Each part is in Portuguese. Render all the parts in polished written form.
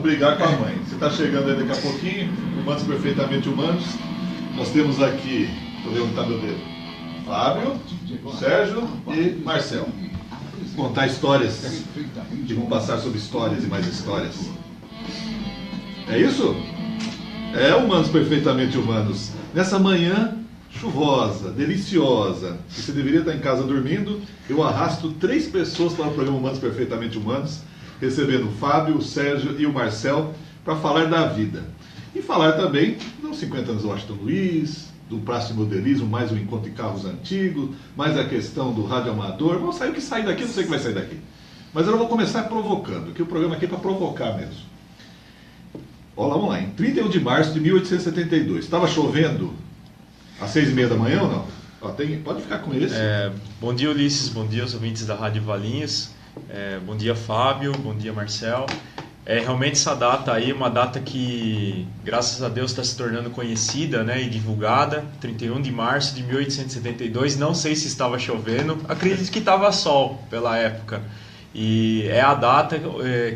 Brigar com a mãe. Você está chegando aí daqui a pouquinho, Humanos Perfeitamente Humanos. Nós temos aqui, deixa eu ver onde está meu dedo, Fábio, Sérgio e Marcel. Contar histórias que vão passar sobre histórias e mais histórias. É isso? É Humanos Perfeitamente Humanos. Nessa manhã chuvosa, deliciosa, que você deveria estar em casa dormindo, eu arrasto 3 pessoas para o programa Humanos Perfeitamente Humanos, recebendo o Fábio, o Sérgio e o Marcel para falar da vida. E falar também dos 50 anos do Washington Luiz, do Praça de Modelismo, mais um encontro de carros antigos, mais a questão do rádio amador. Vamos sair o que sai daqui, não sei o que vai sair daqui. Mas eu vou começar provocando, que o programa aqui é para provocar mesmo. Olha lá, vamos lá, em 31 de março de 1872, estava chovendo às 6h30 da manhã ou não? Ó, pode ficar com esse. Bom dia, Ulisses, bom dia aos ouvintes da Rádio Valinhos, bom dia, Fábio, bom dia, Marcel. Realmente essa data aí é uma data que, graças a Deus, está se tornando conhecida, né, e divulgada. 31 de março de 1872, não sei se estava chovendo, acredito que estava sol pela época. E é a data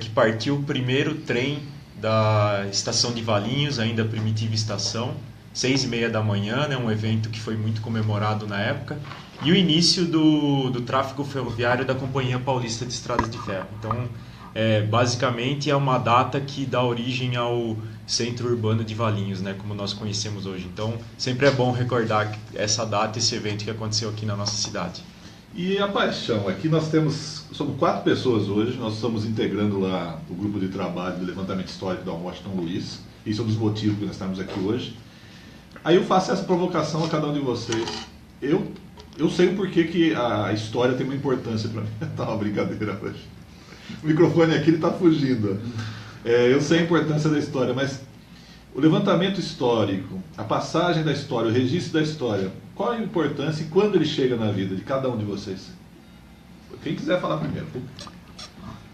que partiu o primeiro trem da estação de Valinhos, ainda a primitiva estação, 6h30 da manhã, né, um evento que foi muito comemorado na época. E o início do tráfego ferroviário da Companhia Paulista de Estradas de Ferro. Então, basicamente é uma data que dá origem ao centro urbano de Valinhos, né, como nós conhecemos hoje. Então, sempre é bom recordar essa data, esse evento que aconteceu aqui na nossa cidade. E a paixão, aqui nós somos 4 pessoas hoje, nós estamos integrando lá o grupo de trabalho do levantamento histórico da Washington Luiz, isso é um dos motivos que nós estamos aqui hoje. Aí eu faço essa provocação a cada um de vocês. Eu sei o porquê que a história tem uma importância para mim. Tá uma brincadeira hoje. O microfone aqui está fugindo. Eu sei a importância da história, mas o levantamento histórico, a passagem da história, o registro da história, qual a importância e quando ele chega na vida de cada um de vocês? Quem quiser falar primeiro.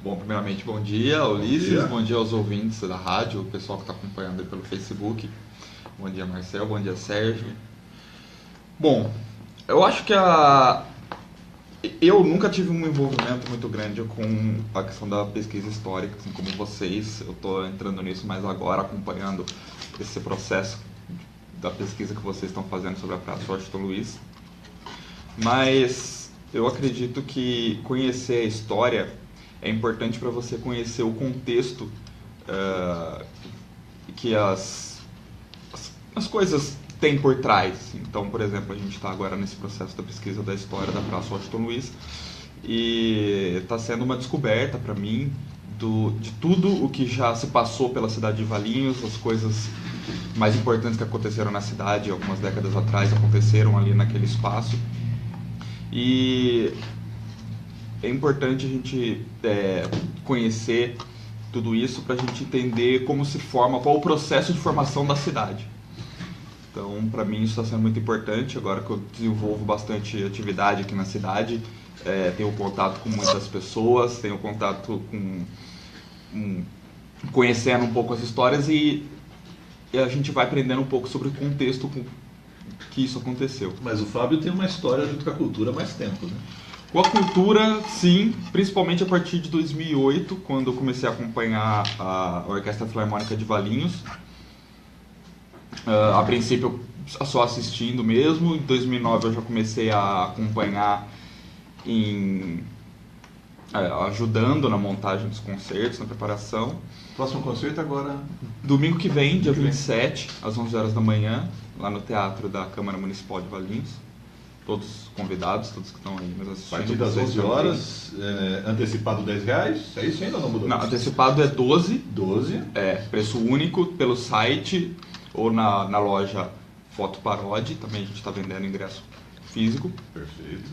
Bom, primeiramente, bom dia, Ulisses, bom dia aos ouvintes da rádio, o pessoal que está acompanhando aí pelo Facebook. Bom dia, Marcel, bom dia, Sérgio. Bom, eu acho que eu nunca tive um envolvimento muito grande com a questão da pesquisa histórica, assim como vocês. Eu estou entrando nisso mais agora, acompanhando esse processo da pesquisa que vocês estão fazendo sobre a Praça Washington Luiz. Mas eu acredito que conhecer a história é importante para você conhecer o contexto que as coisas têm por trás. Então, por exemplo, a gente está agora nesse processo da pesquisa da história da Praça Washington Luiz e está sendo uma descoberta para mim de tudo o que já se passou pela cidade de Valinhos, as coisas mais importantes que aconteceram na cidade algumas décadas atrás aconteceram ali naquele espaço. E é importante a gente conhecer tudo isso para a gente entender como se forma, qual o processo de formação da cidade. Então, para mim, isso está sendo muito importante. Agora que eu desenvolvo bastante atividade aqui na cidade, tenho contato com muitas pessoas, tenho contato conhecendo um pouco as histórias e a gente vai aprendendo um pouco sobre o contexto com que isso aconteceu. Mas o Fábio tem uma história junto com a cultura há mais tempo, né? Com a cultura, sim, principalmente a partir de 2008, quando eu comecei a acompanhar a Orquestra Filarmônica de Valinhos. A princípio só assistindo mesmo. Em 2009 eu já comecei a acompanhar ajudando na montagem dos concertos, na preparação. Próximo concerto agora? Domingo que vem, dia 27, às 11 horas da manhã, lá no Teatro da Câmara Municipal de Valinhos. Todos convidados, todos que estão aí nos assistindo. A partir das 11 horas, antecipado R$10, é isso ainda ou não mudou? Não, antecipado é 12. 12. Preço único pelo site ou na loja Foto Parode, também a gente está vendendo ingresso físico. Perfeito.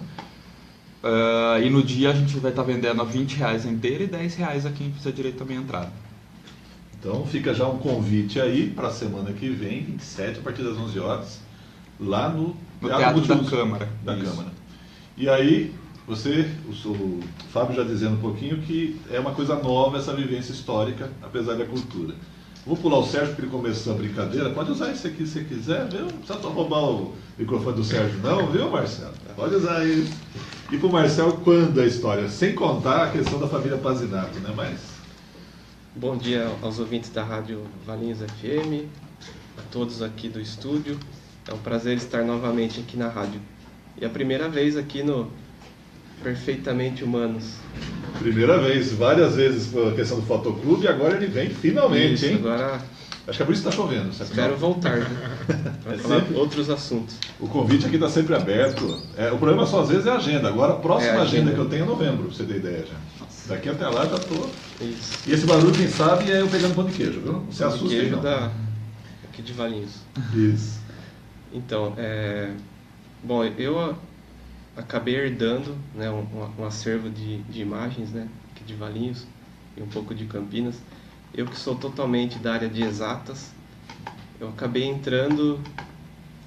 E no dia a gente vai estar vendendo a R$20 a inteira e R$10 a quem fizer direito também a entrada. Então fica já um convite aí para a semana que vem, 27, a partir das 11 horas, lá no Teatro da Câmara. Câmara. E aí, o Fábio já dizendo um pouquinho que é uma coisa nova essa vivência histórica, apesar da cultura. Vou pular o Sérgio porque ele começou a brincadeira. Pode usar isso aqui se você quiser, viu? Não precisa só roubar o microfone do Sérgio não, viu, Marcelo? Pode usar isso. E pro Marcelo, quando a história? Sem contar a questão da família Pazinato, né? Mas Bom dia aos ouvintes da Rádio Valinhos FM, a todos aqui do estúdio. É um prazer estar novamente aqui na rádio. E a primeira vez aqui no Perfeitamente Humanos. Primeira vez, várias vezes por questão do Fotoclube, e agora ele vem finalmente, Isso, hein? agora Acho que é por isso que está chovendo. Sabe? espero voltar, né? Para falar outros assuntos. O convite aqui está sempre aberto. O problema só às vezes é a agenda. Agora a próxima a agenda agenda que eu tenho é novembro, pra você ter ideia já. Daqui até lá já tô. Isso. E esse barulho, quem sabe, é eu pegando pão de queijo, viu? Não se Pão de assuste queijo não. aqui de Valinhos. Isso. Então, bom, eu acabei herdando, né, um acervo de imagens, né, aqui de Valinhos e um pouco de Campinas. Eu que sou totalmente da área de exatas, eu acabei entrando,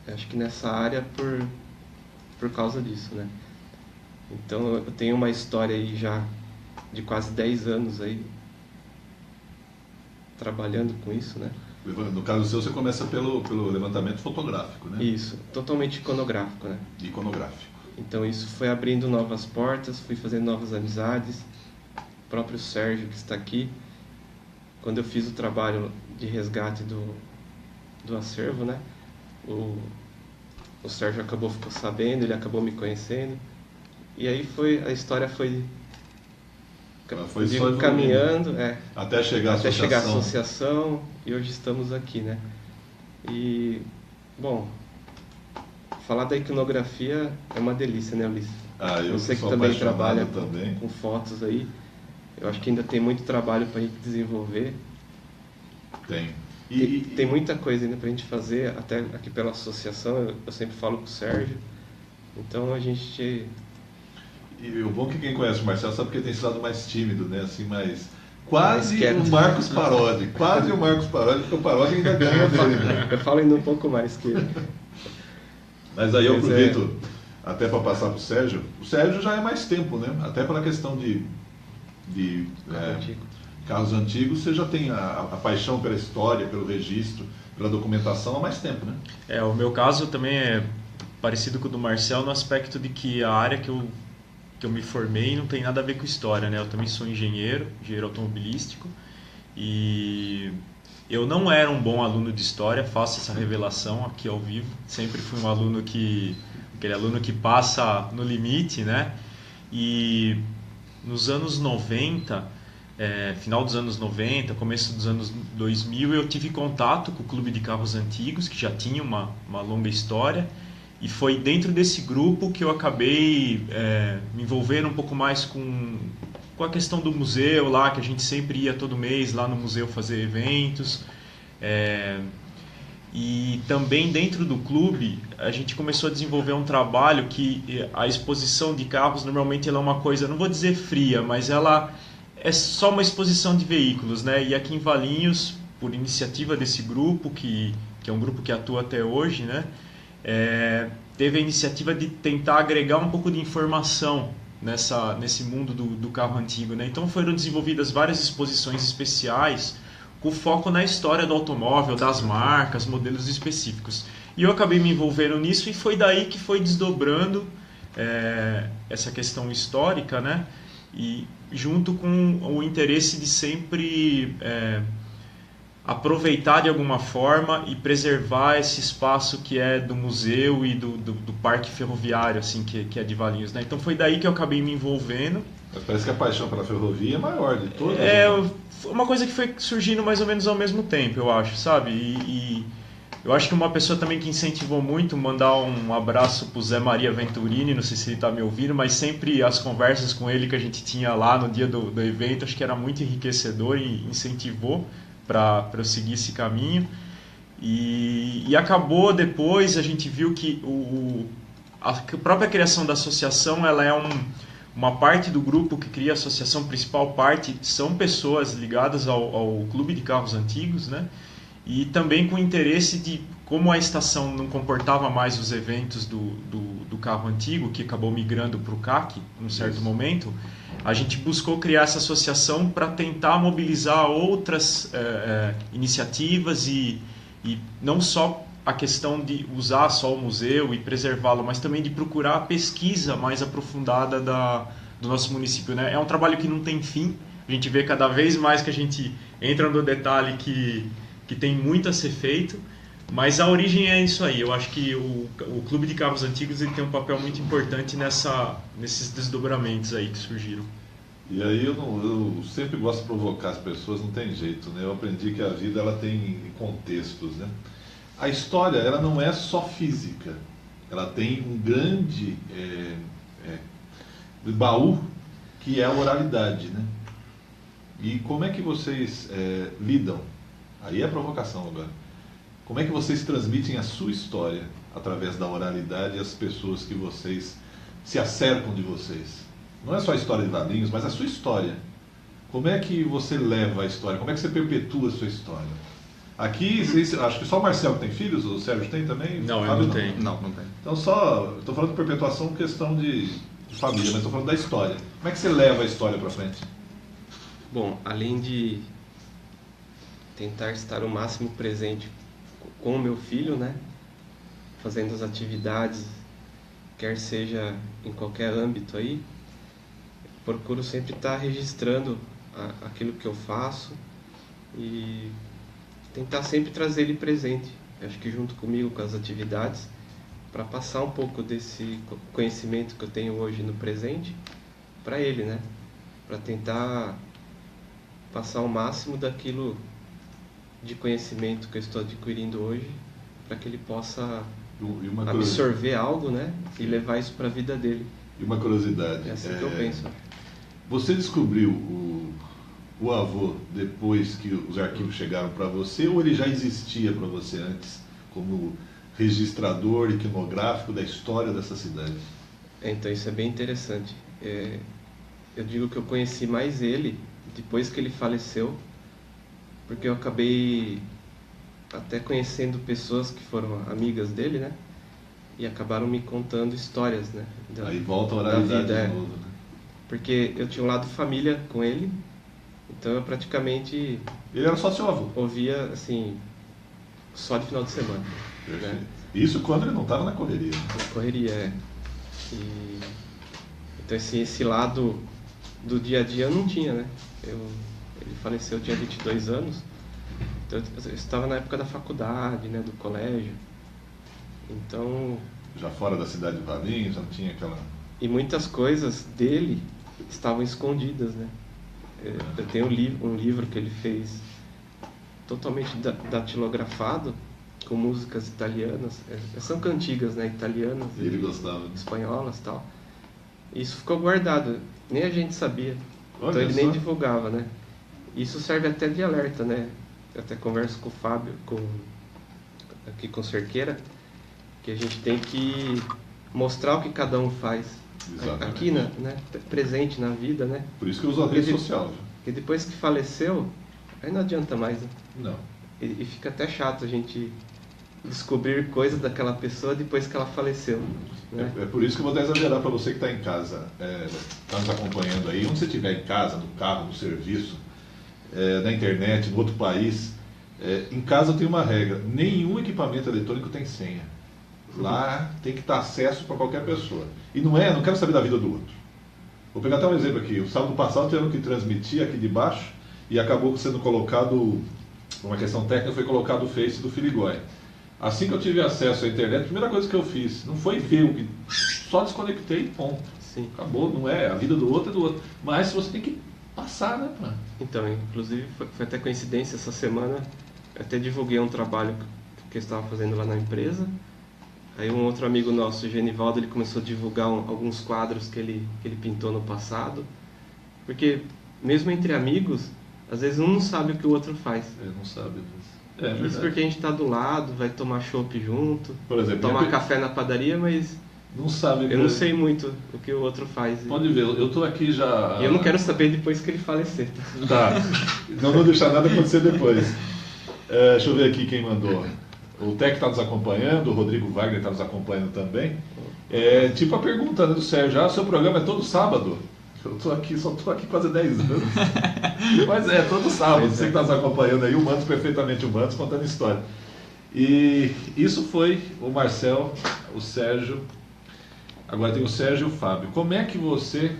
acho que nessa área por causa disso, né. Então eu tenho uma história aí já de quase 10 anos aí trabalhando com isso, né. No caso seu, você começa pelo levantamento fotográfico, né? Isso, totalmente iconográfico, né. Iconográfico. Então isso foi abrindo novas portas, fui fazendo novas amizades. O próprio Sérgio, que está aqui, quando eu fiz o trabalho de resgate do acervo, né? O Sérgio ficou sabendo, ele acabou me conhecendo. E aí a história foi só caminhando, até chegar à associação, e hoje estamos aqui, né? E, bom, falar da iconografia é uma delícia, né, Ulisses? Eu Você que sou também apaixonado trabalha também. com fotos aí, eu acho que ainda tem muito trabalho para a gente desenvolver. Tem. Tem muita coisa ainda para a gente fazer, até aqui pela associação, eu sempre falo com o Sérgio. Então a gente... E o bom é que quem conhece o Marcelo sabe que ele tem esse lado mais tímido, né? Assim, quase quieto. o Marcos Parodi. Quase o Marcos Parodi, porque o Parodi ainda ganha dele, né? Eu falo ainda um pouco mais que ele. Mas aí eu aproveito até para passar para o Sérgio. O Sérgio já é mais tempo, né? Até pela questão de carros antigos, você já tem a paixão pela história, pelo registro, pela documentação há mais tempo, né? O meu caso também é parecido com o do Marcel no aspecto de que a área que eu me formei não tem nada a ver com história, né? Eu também sou engenheiro automobilístico, e eu não era um bom aluno de história, faço essa revelação aqui ao vivo. Sempre fui um aluno aquele aluno que passa no limite, né? E nos anos 90, final dos anos 90, começo dos anos 2000, eu tive contato com o Clube de Carros Antigos, que já tinha uma longa história, e foi dentro desse grupo que eu acabei me envolvendo um pouco mais com a questão do museu lá, que a gente sempre ia todo mês lá no museu fazer eventos. E também dentro do clube a gente começou a desenvolver um trabalho que a exposição de carros normalmente ela é uma coisa, não vou dizer fria, mas ela é só uma exposição de veículos, né? E aqui em Valinhos, por iniciativa desse grupo, que é um grupo que atua até hoje, né? Teve a iniciativa de tentar agregar um pouco de informação nesse mundo do carro antigo, né? Então foram desenvolvidas várias exposições especiais com foco na história do automóvel, das marcas, modelos específicos. E eu acabei me envolvendo nisso, e foi daí que foi desdobrando essa questão histórica, né? E junto com o interesse de sempre aproveitar de alguma forma e preservar esse espaço que é do museu e do parque ferroviário, assim, que é de Valinhos, né? Então foi daí que eu acabei me envolvendo. Mas parece que a paixão pela ferrovia é maior de todas. Foi uma coisa que foi surgindo mais ou menos ao mesmo tempo, eu acho, sabe? E eu acho que uma pessoa também que incentivou muito, mandar um abraço pro Zé Maria Venturini, não sei se ele está me ouvindo, mas sempre as conversas com ele que a gente tinha lá no dia do evento, acho que era muito enriquecedor e incentivou para eu seguir esse caminho. E acabou depois, a gente viu que a própria criação da associação, ela é uma parte do grupo que cria a associação, principal parte são pessoas ligadas ao Clube de Carros Antigos, né? E também com interesse de como a estação não comportava mais os eventos do carro antigo, que acabou migrando para o CAC num certo momento, a gente buscou criar essa associação para tentar mobilizar outras iniciativas e não só a questão de usar só o museu e preservá-lo, mas também de procurar a pesquisa mais aprofundada do nosso município, né? É um trabalho que não tem fim, a gente vê cada vez mais que a gente entra no detalhe que tem muito a ser feito, mas a origem é isso aí. Eu acho que o Clube de Carros Antigos ele tem um papel muito importante nesses desdobramentos aí que surgiram. E aí eu sempre gosto de provocar as pessoas, não tem jeito, né? Eu aprendi que a vida ela tem contextos, né? A história ela não é só física, ela tem um grande baú que é a oralidade, né? E como é que vocês lidam? Aí é a provocação agora. Como é que vocês transmitem a sua história através da oralidade às pessoas que vocês se acercam de vocês? Não é só a história de Valinhos, mas a sua história. Como é que você leva a história? Como é que você perpetua a sua história? Aqui, acho que só o Marcel que tem filhos, o Sérgio tem também? Não, eu não tenho. Não tem. Então estou falando de perpetuação questão de família, mas estou falando da história. Como é que você leva a história para frente? Bom, além de tentar estar o máximo presente com o meu filho, né? Fazendo as atividades, quer seja em qualquer âmbito aí, procuro sempre estar registrando aquilo que eu faço e tentar sempre trazer ele presente, acho que junto comigo com as atividades, para passar um pouco desse conhecimento que eu tenho hoje no presente para ele, né? Para tentar passar o máximo daquilo de conhecimento que eu estou adquirindo hoje, para que ele possa absorver algo, né? E levar isso para a vida dele. E uma curiosidade. É assim que eu penso. Você descobriu o avô depois que os arquivos chegaram para você, ou ele já existia para você antes, como registrador iconográfico da história dessa cidade? Então isso é bem interessante. Eu digo que eu conheci mais ele depois que ele faleceu, porque eu acabei até conhecendo pessoas que foram amigas dele, né? E acabaram me contando histórias, né? Aí volta a oralidade vida, de novo, né? Porque eu tinha um lado família com ele, então eu praticamente... Ele era só seu avô? Ouvia, assim, só de final de semana. Perfeito. Né? Isso quando ele não estava na correria. Na correria, Então, assim, esse lado do dia a dia eu não tinha, né? Ele faleceu, eu tinha 22 anos, então eu estava na época da faculdade, né, do colégio. Então... Já fora da cidade de Valinhos, já não tinha aquela... E muitas coisas dele estavam escondidas, né? Eu tenho um livro que ele fez totalmente datilografado, com músicas italianas, são cantigas, né, italianas, E ele gostava, né? espanholas e tal. Isso ficou guardado, nem a gente sabia. Olha Então ele só. nem divulgava, né? Isso serve até de alerta, né? Eu até converso com o Fábio, aqui com Cerqueira, que a gente tem que mostrar o que cada um faz. Exatamente. Aqui, né, presente na vida, né? Por isso que eu uso a rede social. Porque depois que faleceu, aí não adianta mais, né? Não. E fica até chato a gente descobrir coisas daquela pessoa depois que ela faleceu, né? É por isso que eu vou até exagerar para você que está em casa, está nos acompanhando aí, onde você estiver em casa, no carro, no serviço, na internet, no outro país, em casa eu tenho uma regra, nenhum equipamento eletrônico tem senha. Lá tem que estar acesso para qualquer pessoa. E não quero saber da vida do outro. Vou pegar até um exemplo aqui. O sábado passado tiveram que transmitir aqui de baixo e acabou sendo colocado, uma questão técnica, foi colocado o Face do Firigói. Assim que eu tive acesso à internet, a primeira coisa que eu fiz não foi ver o que... Só desconectei e ponto. Sim. Acabou, não é? A vida do outro é do outro. Mas você tem que passar, né? Então, inclusive, foi até coincidência essa semana, eu até divulguei um trabalho que eu estava fazendo lá na empresa. Aí um outro amigo nosso, o Genivaldo, ele começou a divulgar alguns quadros que ele pintou no passado. Porque, mesmo entre amigos, às vezes um não sabe o que o outro faz. Não sabe. Isso porque a gente está do lado, vai tomar chopp junto, Por exemplo, tomar café na padaria, mas não sabe. eu não sei muito o que o outro faz. Pode ver, eu estou aqui já... E eu não quero saber depois que ele falecer. Tá, não vou deixar nada acontecer depois. Deixa eu ver aqui quem mandou. O Tec está nos acompanhando, o Rodrigo Wagner está nos acompanhando também. Tipo a pergunta, né, do Sérgio, o seu programa é todo sábado? Eu só estou aqui quase 10 anos. Mas todo sábado, você que está nos acompanhando aí, Humanos Perfeitamente Humanos, contando história. E isso foi o Marcel, o Sérgio, agora tem o Sérgio e o Fábio. Como é que você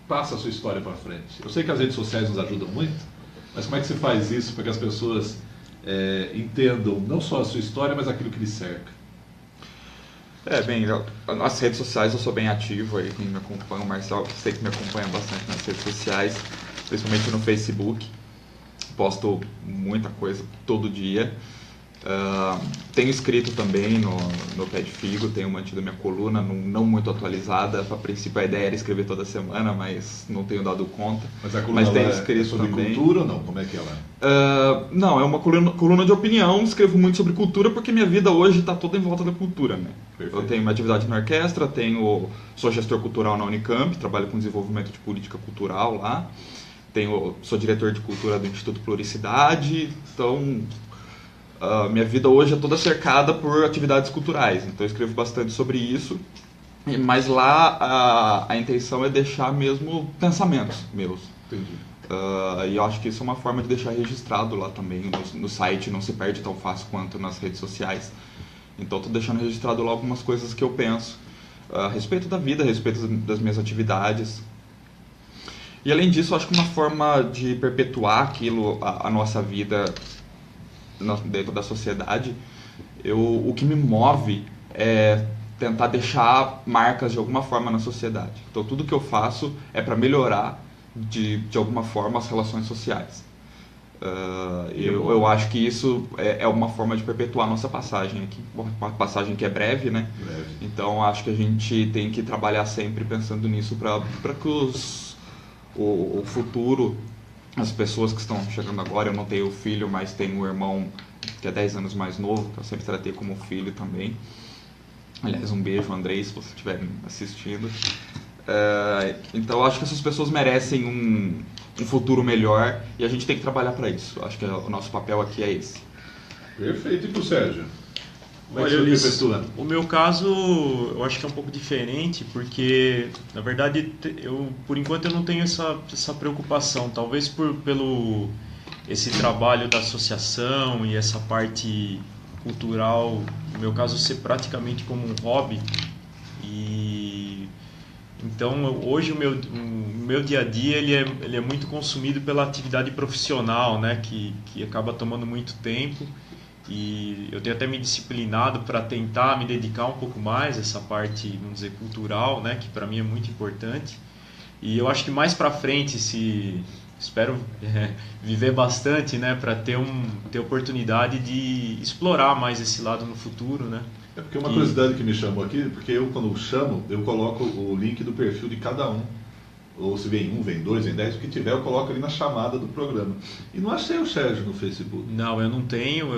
passa a sua história para frente? Eu sei que as redes sociais nos ajudam muito, Mas como é que você faz isso para que as pessoas entendam não só a sua história, mas aquilo que lhe cerca? Bem, nas redes sociais eu sou bem ativo aí, quem me acompanha, o Marcel, sei que me acompanha bastante nas redes sociais, principalmente no Facebook. Posto muita coisa todo dia. Tenho escrito também no Pé de Figo, tenho mantido minha coluna não muito atualizada. A princípio a ideia era escrever toda semana, mas não tenho dado conta. Mas a coluna tenho é sobre também. cultura ou não? Como é que ela é? Não, é uma coluna de opinião, escrevo muito sobre cultura porque minha vida hoje está toda em volta da cultura, né? Perfeito. Eu tenho uma atividade na orquestra, sou gestor cultural na Unicamp, trabalho com desenvolvimento de política cultural lá. Sou diretor de cultura do Instituto Pluricidade, então minha vida hoje é toda cercada por atividades culturais, então eu escrevo bastante sobre isso, mas lá a intenção é deixar mesmo pensamentos meus. Entendi. E eu acho que isso é uma forma de deixar registrado lá também, no site não se perde tão fácil quanto nas redes sociais, então estou deixando registrado lá algumas coisas que eu penso a respeito da vida, a respeito das minhas atividades. E além disso, eu acho que uma forma de perpetuar aquilo, a nossa vida dentro da sociedade, o que me move é tentar deixar marcas de alguma forma na sociedade. Então tudo que eu faço é para melhorar de alguma forma as relações sociais. Eu acho que isso é uma forma de perpetuar a nossa passagem aqui, uma passagem que é breve, né? Breve. Então acho que a gente tem que trabalhar sempre pensando nisso para que o futuro, as pessoas que estão chegando agora, eu não tenho filho, mas tenho um irmão que é 10 anos mais novo, que eu sempre tratei como filho também. Aliás, um beijo, Andrei, se você estiver assistindo. Então, eu acho que essas pessoas merecem um futuro melhor e a gente tem que trabalhar para isso. Eu acho que o nosso papel aqui é esse. Perfeito. E para o Sérgio? Olha, Ulisses, o meu caso eu acho que é um pouco diferente, porque na verdade por enquanto eu não tenho essa preocupação, talvez pelo esse trabalho da associação e essa parte cultural, no meu caso ser praticamente como um hobby, e então hoje o meu dia a dia ele é muito consumido pela atividade profissional, né, que acaba tomando muito tempo. E eu tenho até me disciplinado para tentar me dedicar um pouco mais a essa parte, vamos dizer, cultural, né, que para mim é muito importante. E eu acho que mais para frente, espero viver bastante, né, para ter oportunidade de explorar mais esse lado no futuro, né. É porque uma curiosidade que me chamou aqui, porque eu quando chamo, eu coloco o link do perfil de cada um. Ou se vem 1, vem 2, vem 10, o que tiver eu coloco ali na chamada do programa. E não achei o Sérgio no Facebook. Não, eu não tenho.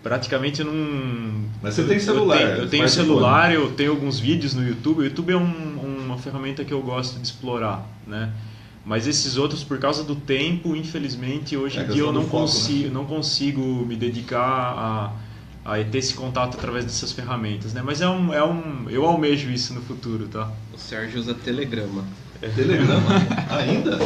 Praticamente eu não... Mas você tem celular. Eu tenho celular, eu tenho alguns vídeos no YouTube. O YouTube é uma ferramenta que eu gosto de explorar, né? Mas esses outros, por causa do tempo, infelizmente, hoje em dia eu não consigo me dedicar a ter esse contato através dessas ferramentas, né? Mas eu almejo isso no futuro, tá? O Sérgio usa Telegrama. Telegrama? Ainda?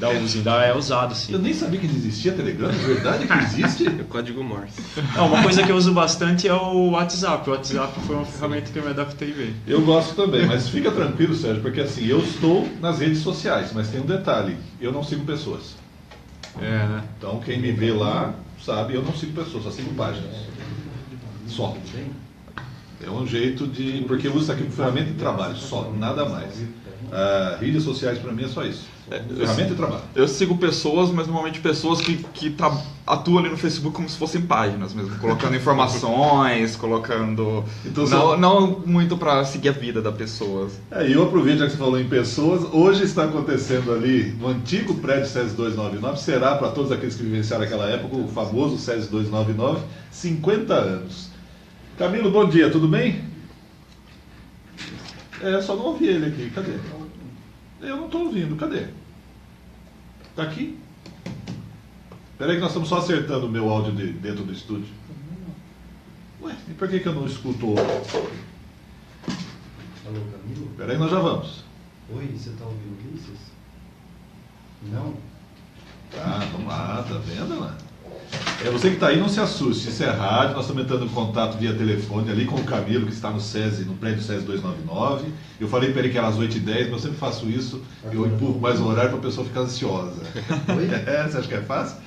Ainda é usado, sim. Eu nem sabia que existia Telegrama, é verdade que existe? É o código Morse. Uma coisa que eu uso bastante é o WhatsApp. O WhatsApp foi uma ferramenta que eu me adaptei bem. Eu gosto também, mas fica tranquilo, Sérgio, porque assim, eu estou nas redes sociais, mas tem um detalhe, eu não sigo pessoas. Né? Então quem me vê lá sabe, eu não sigo pessoas, só sigo páginas. Só. É um jeito de... Porque eu uso isso aqui como ferramenta de trabalho, só, nada mais. Redes sociais para mim é só isso. Ferramenta de trabalho. Eu sigo pessoas, mas normalmente pessoas que atuam ali no Facebook como se fossem páginas mesmo, colocando informações, colocando... Então, não muito para seguir a vida da pessoa. E eu aproveito, já que você falou em pessoas, hoje está acontecendo ali no antigo prédio SESI 299, será para todos aqueles que vivenciaram aquela época, o famoso SESI 299, 50 anos. Camilo, bom dia, tudo bem? Só não ouvi ele aqui, cadê? Eu não estou ouvindo, cadê? Está aqui? Espera aí que nós estamos só acertando o meu áudio dentro do estúdio. Ué, e por que eu não escuto o outro? Alô, Camilo? Espera aí, nós já vamos. Oi, você está ouvindo o Ulisses? Não? Vamos lá, tá vendo, mano? Você que está aí, não se assuste, isso é rádio, nós estamos entrando em contato via telefone ali com o Camilo, que está no SESI, no prédio SESI 299. Eu falei para ele que era às 8h10, mas eu sempre faço isso, eu empurro mais o horário para a pessoa ficar ansiosa. Você acha que é fácil?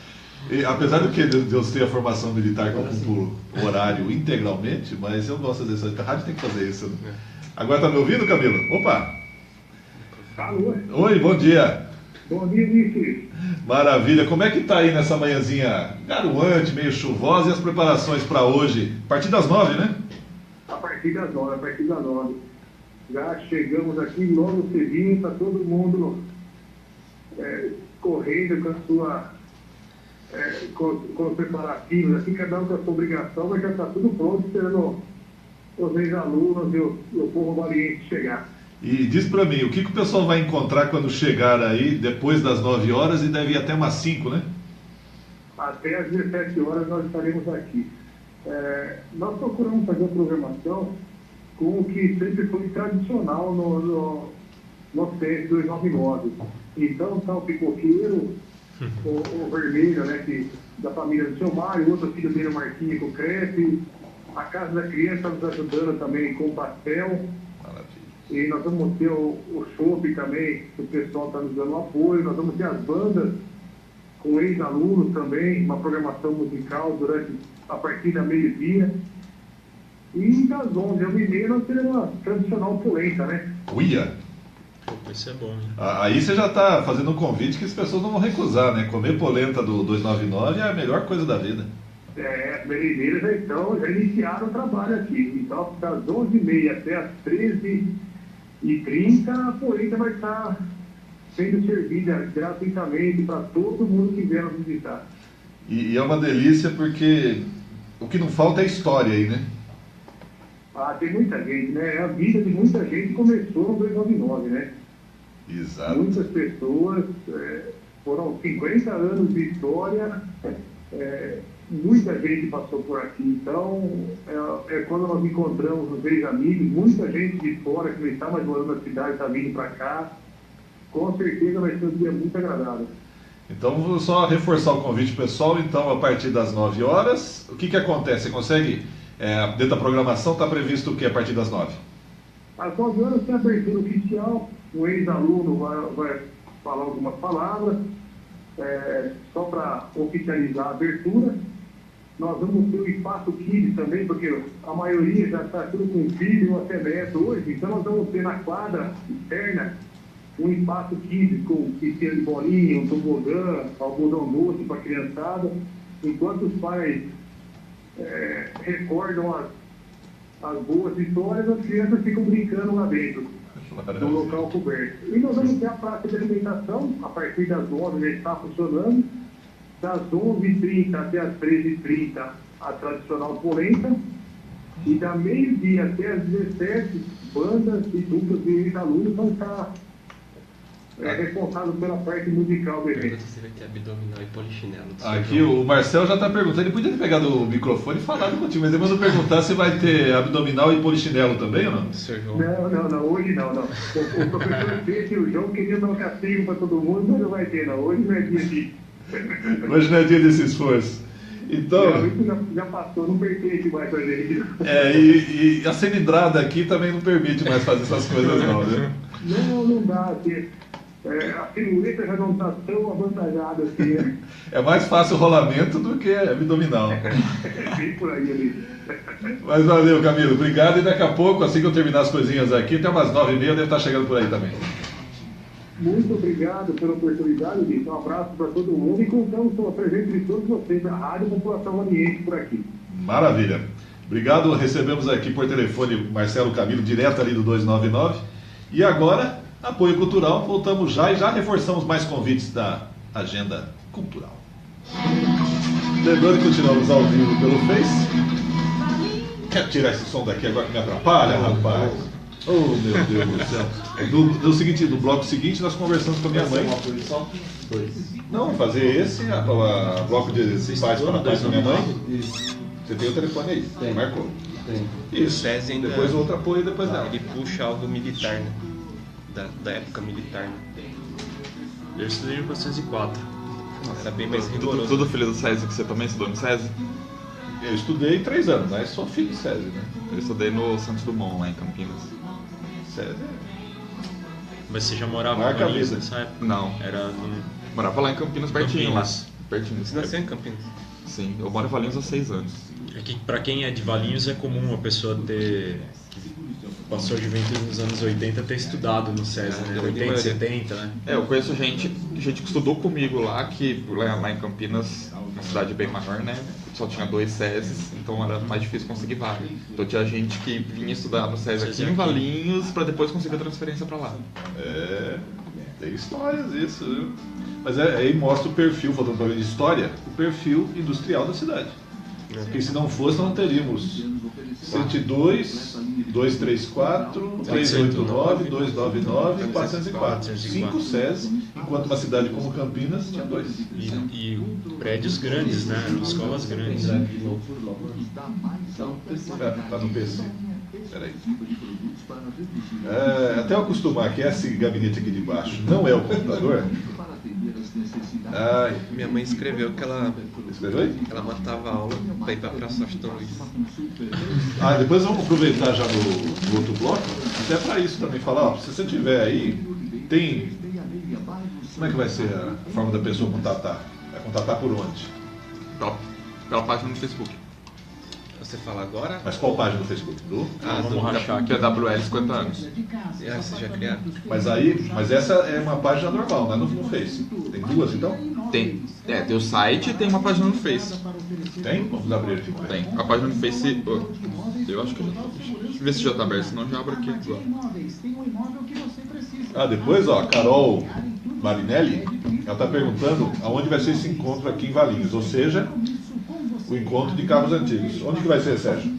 E, apesar do que Deus tem a formação militar que eu cumpro o horário integralmente, mas eu gosto dessa rádio, tem que fazer isso. Né? Agora está me ouvindo, Camilo? Opa! Alô? Oi, bom dia! Bom dia, Vinícius. Maravilha, como é que está aí nessa manhãzinha garoante, meio chuvosa, e as preparações para hoje? A partir das 9, né? A partir das 9. Já chegamos aqui logo cedinho, está todo mundo correndo com a sua, com os preparativos, assim, cada um com a sua obrigação, mas já está tudo pronto, esperando os ex-alunos e o povo valiente chegar. E diz para mim, o que o pessoal vai encontrar quando chegar aí, depois das 9 horas, e deve ir até umas 5, né? Até às 17 horas nós estaremos aqui. Nós procuramos fazer a programação com o que sempre foi tradicional no CES 299. Então está o pipoqueiro, o vermelho, né, da família do seu Mário, outro filho dele, o Marquinhos, com crepe, a Casa da Criança nos ajudando também com pastel. E nós vamos ter o shopping também, que o pessoal está nos dando apoio. Nós vamos ter as bandas com ex-alunos também, uma programação musical a partir da meio-dia. E das 11h30 nós teremos a tradicional polenta, né? Uia! Isso é bom, hein? Aí você já está fazendo um convite que as pessoas não vão recusar, né? Comer polenta do 299 é a melhor coisa da vida. As merendeiras já iniciaram o trabalho aqui. Então, das 11h30 até as 13h30, a polenta vai estar sendo servida gratuitamente para todo mundo que vier nos visitar. E é uma delícia porque o que não falta é história aí, né? Tem muita gente, né? A vida de muita gente começou no 299, né? Exato. Muitas pessoas, foram 50 anos de história, muita gente passou por aqui. Então, quando nós encontramos os ex-amigos, muita gente de fora que não está mais morando na cidade, está vindo para cá, com certeza vai ser um dia muito agradável. Então, vou só reforçar o convite pessoal. Então, a partir das 9 horas, o que acontece? Você consegue, dentro da programação, está previsto o que a partir das 9? Às 9 horas tem a abertura oficial, o ex-aluno vai falar algumas palavras, só para oficializar a abertura. Nós vamos ter o espaço Kids também, porque a maioria já está tudo com filho ou até neto hoje, então nós vamos ter na quadra externa um espaço Kids com piscina de bolinha, um tobogã, algodão doce para a criançada, enquanto os pais recordam as boas histórias, as crianças ficam brincando lá dentro, no local coberto. E nós vamos ter a praça de alimentação, a partir das 9 já está funcionando, das 11h30 até as 13h30 a tradicional polenta, e da meio-dia até as 17h, bandas e duplas de ex-alunos vão estar responsáveis pela parte musical do evento. Você vai ter abdominal e polichinelo. Aqui o Marcel já está perguntando, ele podia ter pegado o microfone e falado contigo, mas depois eu perguntar se vai ter abdominal e polichinelo também ou não? Não, hoje não. O professor Peixe e o João queriam dar um castigo para todo mundo, mas não vai ter não, hoje não é dia de... Hoje não é dia desse esforço. Então... Já passou, não pertence mais pra gente. E a cilindrada aqui também não permite mais fazer essas coisas não, né? Não dá, assim, a silhueta já não está tão avantajada assim, né? É mais fácil o rolamento do que abdominal. Bem por aí, ali. Mas valeu, Camilo, obrigado. E daqui a pouco, assim que eu terminar as coisinhas aqui, até umas 9h30, deve estar chegando por aí também. Muito obrigado pela oportunidade, Vitor. Um abraço para todo mundo e contamos com a presença de todos vocês da Rádio População Valiente por aqui. Maravilha. Obrigado. Recebemos aqui por telefone Marcelo Camilo, direto ali do 299. E agora, apoio cultural. Voltamos já e já reforçamos mais convites da agenda cultural. Lembrando que continuamos ao vivo pelo Face. Quer tirar esse som daqui agora que me atrapalha, rapaz? Oh, meu Deus do céu. No seguinte, no bloco seguinte, nós conversamos com a minha mãe. Não, fazer esse, a bloco de pais para paz com a minha mãe. Você tem o telefone aí? Tem. Marcou? Tem. Isso. Ainda, depois o outro apoio, depois dela. Ele puxa algo militar, né? Da época militar, né? Eu estudei em 1904. Era bem mais rigoroso. Tudo filho do SESI, que você também estudou no SESI? Eu estudei 3 anos, mas sou filho de SESI, né? Eu estudei no Santos Dumont, lá em Campinas. SESI Mas você já morava Marca em a Valinhos vida. nessa época? Não, Era no... morava lá em Campinas, pertinho Campinas. lá. Pertinho. Você nasceu em Campinas? Sim, eu moro em Valinhos há 6 anos. É que pra quem é de Valinhos é comum a pessoa ter... Passou a juventude nos anos 80 ter estudado no SESI, né? 80, 70, né? Eu conheço gente que estudou comigo lá, que lá em Campinas, uma cidade bem maior, né? Só tinha 2 SESIs, então era mais difícil conseguir vaga. Então tinha gente que vinha estudar no SESI aqui em Valinhos pra depois conseguir a transferência pra lá. Tem histórias isso, viu? Mas aí mostra o perfil, falando de história, o perfil industrial da cidade. Porque se não fosse, nós não teríamos 102, 234, 389, 299 e 404. 5 SESI, enquanto uma cidade como Campinas tinha 2. E prédios grandes, né? Escolas grandes. Tá no PC. Peraí. Até eu acostumar que esse gabinete aqui de baixo não é o computador. Minha mãe escreveu que ela matava a aula pra ir pra Praça Washington Luiz. Depois vamos aproveitar já no outro bloco, até para isso também, falar, se você tiver aí, tem... Como é que vai ser a forma da pessoa contatar? Vai contatar por onde? Pela página no Facebook. Você fala agora? Mas qual página do Facebook? Vamos rachar aqui. PWL 50 anos. Vocês já criaram? Mas essa é uma página normal, não é no Face. Tem 2 então? Tem o site e tem uma página no Face. Tem? Vamos abrir aqui. Tem. A página no Face, eu acho que já tá. Deixa eu ver se já tá aberto, senão já abro aqui agora. Depois, a Carol Marinelli, ela está perguntando aonde vai ser esse encontro aqui em Valinhos, ou seja, o encontro de carros antigos. Onde que vai ser, Sérgio?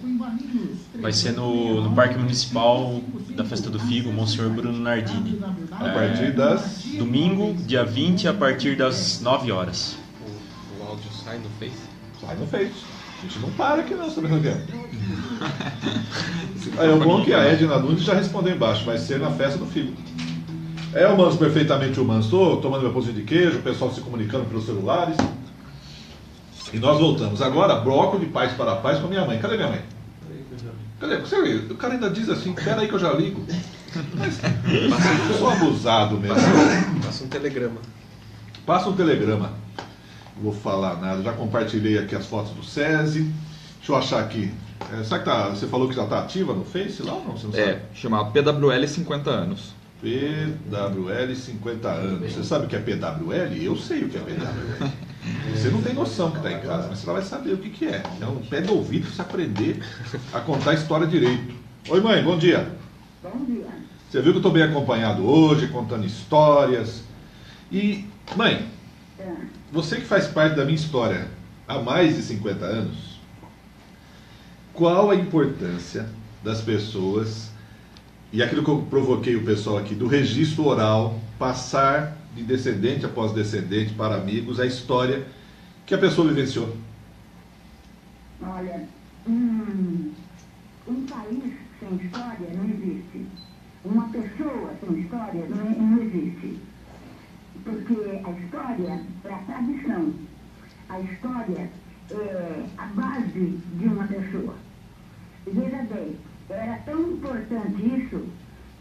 Vai ser no Parque Municipal da Festa do Figo, Monsenhor Bruno Nardini. A partir das... Domingo, dia 20, a partir das 9 horas. O áudio sai no Face? Sai no Face. A gente não para aqui não, sabe o que é? O bom é que a Edna Nunes já respondeu embaixo, vai ser na Festa do Figo. Humanos perfeitamente humanos. Estou tomando meu pãozinho de queijo, o pessoal se comunicando pelos celulares. E nós voltamos. Agora, bloco de Paz para a Paz com a minha mãe. Cadê minha mãe? Cadê? O cara ainda diz assim, espera aí que eu já ligo. Mas eu sou abusado mesmo. Passa um telegrama. Passa um telegrama. Não vou falar nada. Já compartilhei aqui as fotos do SESI. Deixa eu achar aqui. Será que você falou que já está ativa no Face lá ou não? Você não sabe? Chama PWL 50 anos. PWL 50 anos. Você sabe o que é PWL? Eu sei o que é PWL. Você não tem noção que está em casa, mas você vai saber o que é. É um pé do ouvido para você aprender a contar a história direito. Oi, mãe, bom dia. Bom dia. Você viu que eu estou bem acompanhado hoje, contando histórias. E, mãe, você que faz parte da minha história há mais de 50 anos, qual a importância das pessoas, e aquilo que eu provoquei o pessoal aqui, do registro oral, passar de descendente após descendente para amigos a história que a pessoa vivenciou? Olha, um país sem história não existe. Uma pessoa sem história não existe. Porque a história é a tradição. A história é a base de uma pessoa. Veja bem, era tão importante isso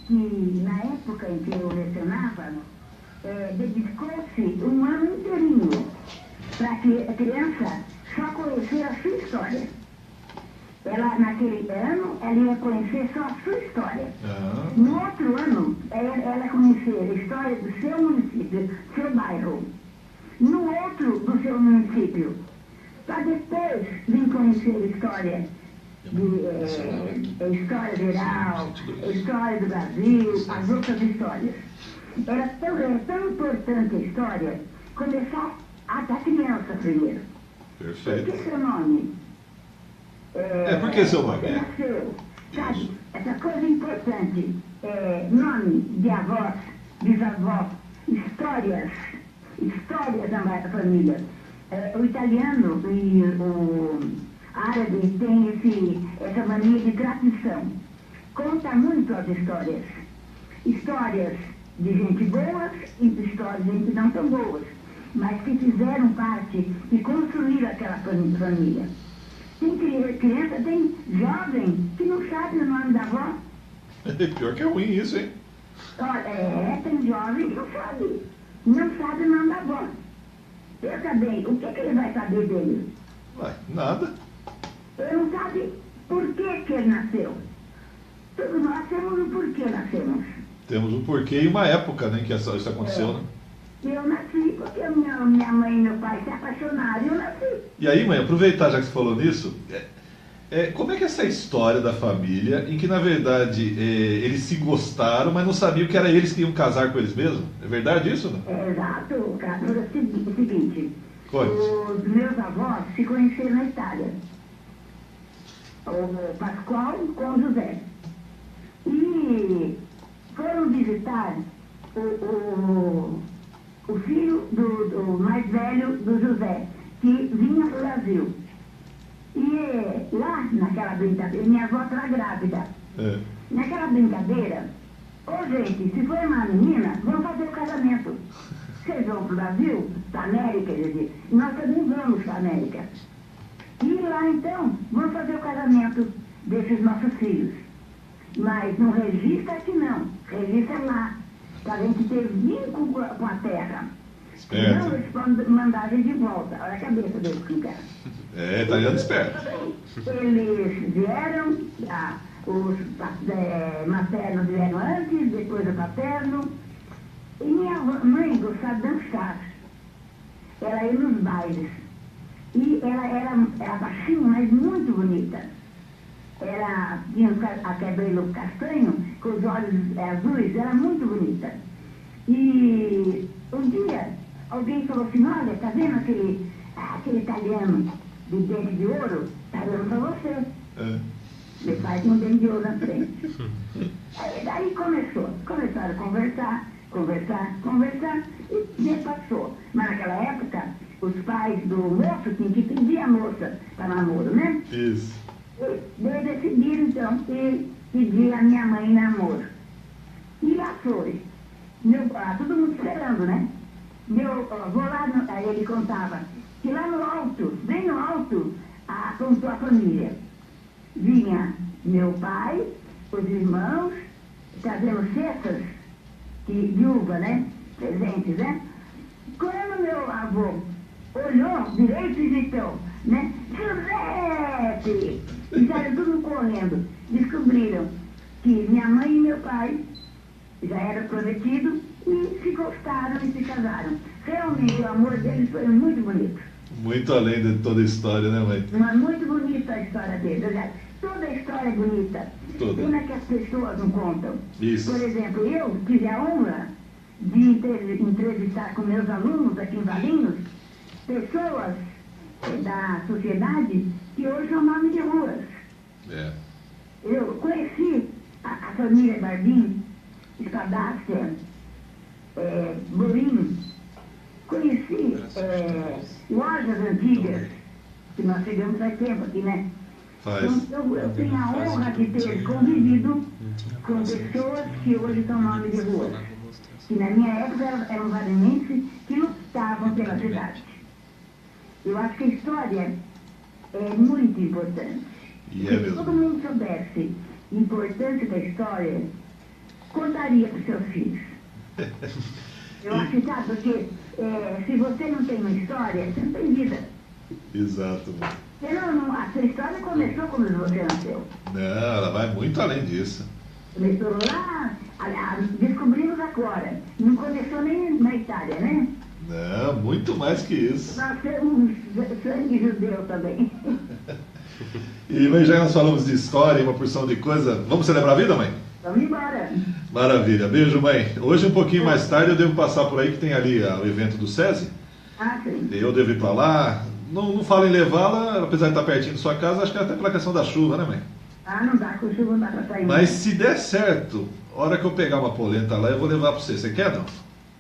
que na época em que eu lecionava, dedicou-se um ano inteirinho para que a criança só conhecesse a sua história. Ela, naquele ano, ela ia conhecer só a sua história. No outro ano, ela ia conhecer a história do seu município, do seu bairro. No outro, do seu município. Para depois vir conhecer a história, história geral, a história do Brasil, as outras histórias. Era tão importante a história começar da criança primeiro. Perfeito. Por que seu nome? Por que seu nome? Nasceu, sabe? Essa coisa importante. Nome de avós, bisavós, histórias da família. O italiano e o árabe tem essa mania de tradição. Conta muito as histórias. Histórias de gente boa e histórias de gente não tão boas. mas que fizeram parte e construíram aquela família. Tem criança, tem jovem que não sabe o nome da avó. Pior que é ruim isso, hein? Olha, tem jovem que não sabe o nome da avó. Pensa bem, o que ele vai saber dele? Ué, nada. Ele não sabe por que ele nasceu. Todos nós temos um porquê nascemos. Temos um porquê e uma época, né, que isso aconteceu, né? Eu nasci porque minha mãe e meu pai se apaixonaram e eu nasci. E aí, mãe, aproveitar já que você falou nisso, como é que é essa história da família em que, na verdade, eles se gostaram, mas não sabiam que era eles que iam casar com eles mesmos? É verdade isso, né? Exato, o caso é o seguinte. Conte. Os meus avós se conheceram na Itália. O Pascoal com o José. E foram visitar o filho do mais velho do José, que vinha para o Brasil. E lá, naquela brincadeira, minha avó estava grávida. Naquela brincadeira, gente, se for uma menina, vamos fazer o casamento. Vocês vão para o Brasil, para a América, quer dizer, nós também vamos para a América. E lá, então, vamos fazer o casamento desses nossos filhos. Mas não registra aqui não, registra lá, para a gente ter vínculo com a terra. Esperto. Não, eles podem mandar a gente de volta. Olha a cabeça deles que cara. Italiano esperto. Eles vieram, os maternos vieram antes, depois o paterno. E minha mãe gostava de dançar. Ela ia nos bailes. E ela era baixinha, mas muito bonita. Ela tinha a cabelo castanho, com os olhos azuis, era muito bonita. E um dia, alguém falou assim, olha, tá vendo aquele italiano de dente de ouro? Tá dando pra você. Meu pai tinha um dente de ouro na frente. Aí daí começaram a conversar, e passou. Mas naquela época, os pais do moço tinham que pedir a moça para namoro, né? Isso. Eles decidiram, então, pedir a minha mãe em namoro. E lá foi. Todo mundo esperando, né? Vou lá, aí ele contava, que lá no alto, bem no alto, contou a família. Vinha meu pai, os irmãos, trazendo cestas de uva, né? Presentes, né? Quando meu avô olhou direito e gritou, né? Giuseppe! E saíram tudo correndo. Descobriram que minha mãe e meu pai já eram prometidos e se gostaram e se casaram. Realmente o amor deles foi muito bonito. Muito além de toda a história, né, mãe? Mas muito bonita a história deles. Aliás, toda a história é bonita. Toda. Pena que as pessoas não contam. Isso. Por exemplo, eu tive a honra de entrevistar com meus alunos aqui em Valinhos pessoas da sociedade que hoje são nome de ruas. Eu conheci a família Bardim, Escadassia, Borim, conheci lojas antigas, que nós chegamos faz tempo aqui, né? Então, eu tenho a honra de ter convivido com pessoas que hoje são nome de rua. Que na minha época eram valinhenses que lutavam pela cidade. Eu acho que a história é muito importante. Se todo mundo soubesse a importância da história, contaria para os seus filhos. Eu acho que, sabe, porque se você não tem uma história, você não tem vida. Exato. A sua história começou quando você nasceu. Não, ela vai muito além disso. Começou lá, descobrimos agora. Não começou nem na Itália, né? Não, muito mais que isso. Nós temos sangue judeu também. E mãe, já nós falamos de história e uma porção de coisa. Vamos celebrar a vida, mãe? Vamos embora. Maravilha. Beijo, mãe. Hoje, um pouquinho mais tarde, eu devo passar por aí, que tem ali o evento do SESI. Sim. Eu devo ir para lá. Não falo em levá-la, apesar de estar pertinho da sua casa, acho que é até pela questão da chuva, né, mãe? Não dá, com chuva não dá para sair. Mas se der certo, a hora que eu pegar uma polenta lá, eu vou levar para você. Você quer, não?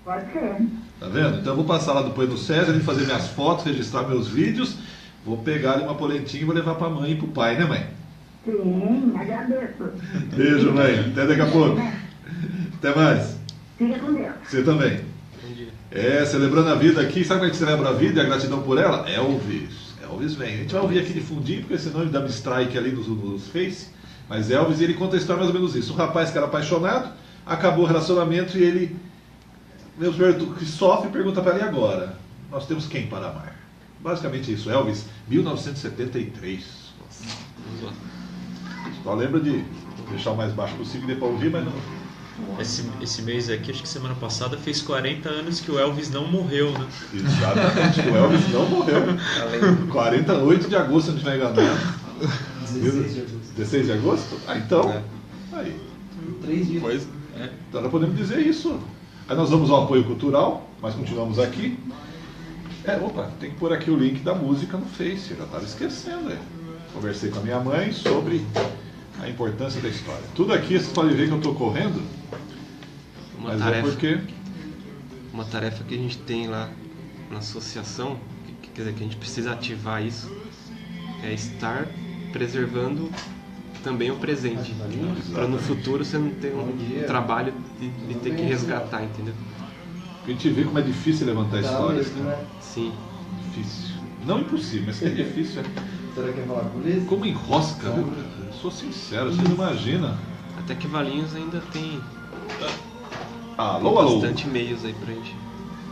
Pode ser. Tá vendo? Então eu vou passar lá depois no SESI, ali fazer minhas fotos, registrar meus vídeos. Vou pegar ali uma polentinha e vou levar para a mãe e para o pai, né, mãe? Sim, agradeço. Beijo, mãe. Até daqui a pouco. Até mais. Fica com Deus. Você também. Bom dia. Celebrando a vida aqui. Sabe como é que celebra a vida e a gratidão por ela? Elvis vem. A gente vai ouvir aqui de fundinho, porque senão ele dá um strike ali nos Face. Mas Elvis, ele conta a história mais ou menos isso. Um rapaz que era apaixonado, acabou o relacionamento e ele, que sofre, pergunta para ele agora. Nós temos quem para amar? Basicamente isso. Elvis, 1973. Só lembra de deixar o mais baixo possível e depois ouvir, mas não... Esse mês aqui, acho que semana passada, fez 40 anos que o Elvis não morreu, né? Exatamente, o Elvis não morreu. 48 de agosto, se não estiver enganado. 16 de agosto. 16 de agosto? Então, aí. 3 dias. Pois, Então nós podemos dizer isso. Aí nós vamos ao apoio cultural, mas continuamos aqui. Tem que pôr aqui o link da música no Face, eu já estava esquecendo. Conversei com a minha mãe sobre a importância da história. Tudo aqui vocês podem ver que eu estou correndo, mas é porque... Uma tarefa que a gente tem lá na associação, quer dizer, que a gente precisa ativar isso, é estar preservando também o presente, para no futuro você não ter um trabalho de ter que resgatar, entendeu? A gente vê como é difícil levantar histórias, cara. Sim. Difícil. Não impossível, mas que é difícil. Será que é falar com eles? Como enrosca, viu, cara? Eu sou sincero, você não imagina. Até que Valinhos ainda tem Alô. bastante meios aí pra gente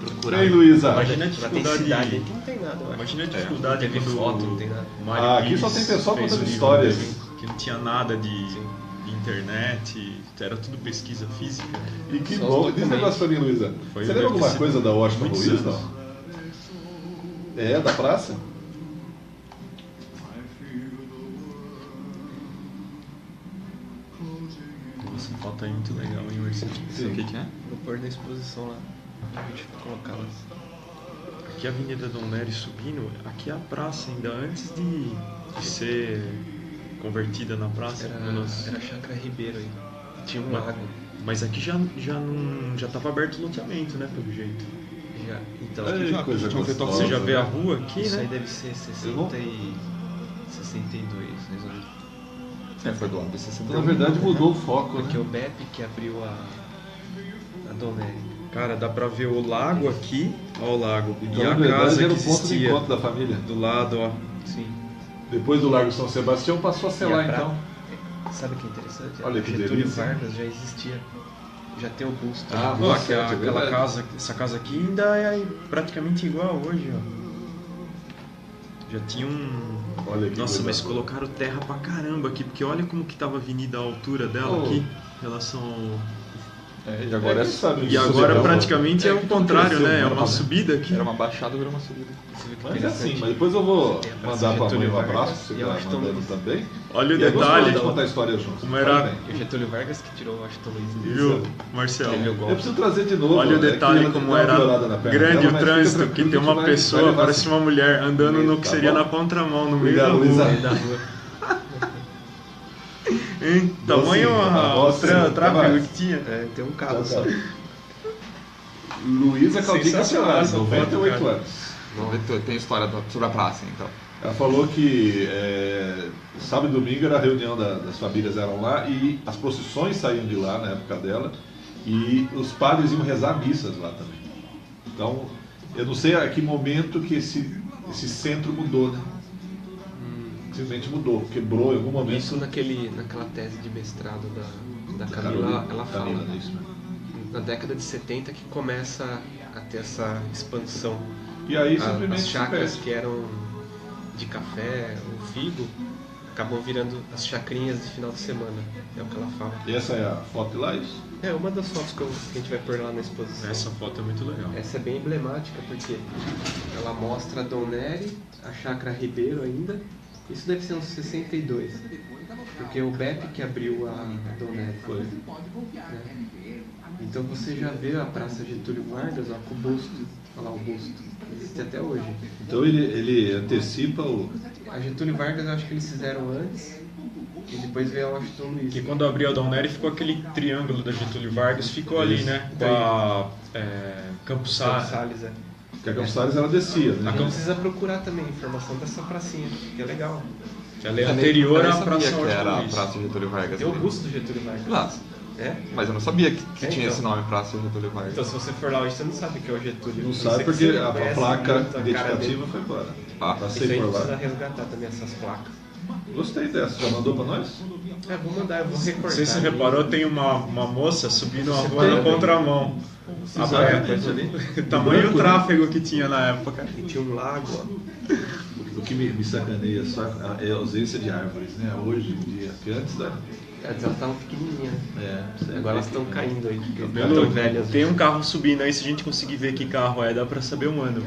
procurar. Ei, Luísa. Imagina a Tem dificuldade. cidade aqui não tem nada, eu acho. Imagina a dificuldade Teve quando foto, não tem nada. o Mário Aqui só Pires tem pessoal fez contando o livro histórias. dele, que não tinha nada de internet, era tudo pesquisa física. E que Só bom. os Diz um negócio pra mim, Luísa. Foi Você lembra alguma deve ter coisa sido da Washington muitos Luiz, anos. não? Da praça? Essa foto aí é muito legal, hein, Marcelo? Sim. o que é? Vou pôr na exposição lá. A gente vai colocar lá. Aqui a Avenida Dom Nery subindo, aqui é a praça ainda antes de ser convertida na praça. Era a Chácara Ribeiro aí. Tinha um lago. Mas aqui já estava aberto o loteamento, né, pelo jeito. Já. Então, Ei, já- coisa tinha feito gostosa, Você já vê né? a rua aqui, isso aí né? deve ser 62, mais ou menos. Foi do lado do 60. Na verdade mudou o foco, Porque né? o BEP que abriu a Donéria. Cara, dá pra ver o lago aqui, ó o lago. Então, e na a verdade, casa era que o ponto de existia encontro da família. do lado, ó. Sim. Depois do Largo São Sebastião passou a ser E a lá, pra- então. Sabe o que é interessante? Olha que Getúlio delícia. Vargas já existia. Já tem o busto. Ah, Ó, nossa, é aquela verdade. casa, essa casa aqui ainda é praticamente igual hoje, ó. Já tinha um... Olha que Nossa, coisa mas boa. colocaram terra pra caramba aqui, porque olha como que tava a avenida, a altura dela Oh. aqui, em relação ao... E agora quem sabe E isso agora legal, praticamente é o que contrário, cresceu, né? É era uma subida aqui. Era uma baixada, virou uma subida. Você vê que Mas é interessante. assim, mas depois eu vou Tem a Praça mandar pra mãe Getúlio um abraço, Vargas você e tá eu acho mandando tão- também. Olha o E é gostoso detalhe, de contar a história juntos. como era- Faz bem. E o Getúlio Vargas que tirou o Washington Luiz. Viu, Marcelo? Ele é o Eu golpe. preciso trazer de novo. Olha o é que detalhe ela como deu uma era piorada na perna grande dela, o mas trânsito, fica que tranquilo tem uma vai pessoa, levar parece assim. uma mulher andando no que Tá seria bom. na contramão, no meio Obrigado, da Luísa. rua. Da rua. Hein? Tamanho Doce, o tráfego vai. que tinha. É, tem um carro Tchau, só. tchau. Luísa Caldica Sensacional Soares, essa foto, 98 cara. anos. Tem história sobre a praça, então. Ela falou que sábado e domingo era a reunião das famílias eram lá e as procissões saíam de lá na época dela e os padres iam rezar missas lá também. Então, eu não sei a que momento que esse centro mudou, né? Simplesmente mudou, quebrou em algum momento. Isso naquela tese de mestrado da Camila, ela fala. Camila, é isso mesmo. Na década de 70 que começa a ter essa expansão. E aí simplesmente As chácaras se que eram de café, o figo, acabam virando as chacrinhas de final de semana. É o que ela fala. E essa é a foto lá, isso? É uma das fotos que a gente vai pôr lá na exposição. Essa foto é muito legal. Essa é bem emblemática porque ela mostra a Dom Nery, a Chácara Ribeiro ainda. Isso deve ser uns 62. Porque o BEP que abriu a Dom Nery. Foi. Né? Então você já vê a Praça Getúlio Vargas, ó, com o busto. Olha lá o busto. Existe até hoje. Então ele antecipa o... A Getúlio Vargas eu acho que eles fizeram antes e depois veio a Washington Luiz. Que quando abriu a Dom Nery ficou aquele triângulo da Getúlio Vargas, ficou ali, né? Com a Campos Salles. Salles, é. que a Campos Salles ela descia, né? Então precisa procurar também informação dessa pracinha, que é legal. Ela é anterior Eu à nem Praça sabia que era Washington a Luiz. Praça Getúlio Vargas. Tem o busto do Getúlio Vargas. Lá, É? Mas eu não sabia que tinha então. esse nome, Praça Getúlio Vargas. Então se você for lá hoje, você não sabe que é o Getúlio. Não Isso sabe é que porque você a conhece placa muito a cara identificativa dele. foi embora. Ah, Isso Passei aí por precisa lá. resgatar também essas placas. Gostei dessa. Já mandou pra nós? Vou mandar, eu vou Não recortar. sei se você reparou, tem uma moça subindo a rua tem, na tem. contramão. Exatamente ali. Tamanho branco, o né? tráfego que tinha na época. E tinha um lago, ó. O que me sacaneia só é a ausência de árvores, né? Hoje em dia. Porque antes da. Elas estavam pequenininhas, né? Agora elas estão caindo aí. Pelo- Estão velhas. Tem um carro subindo aí, se a gente conseguir ver que carro é, dá pra saber o ano.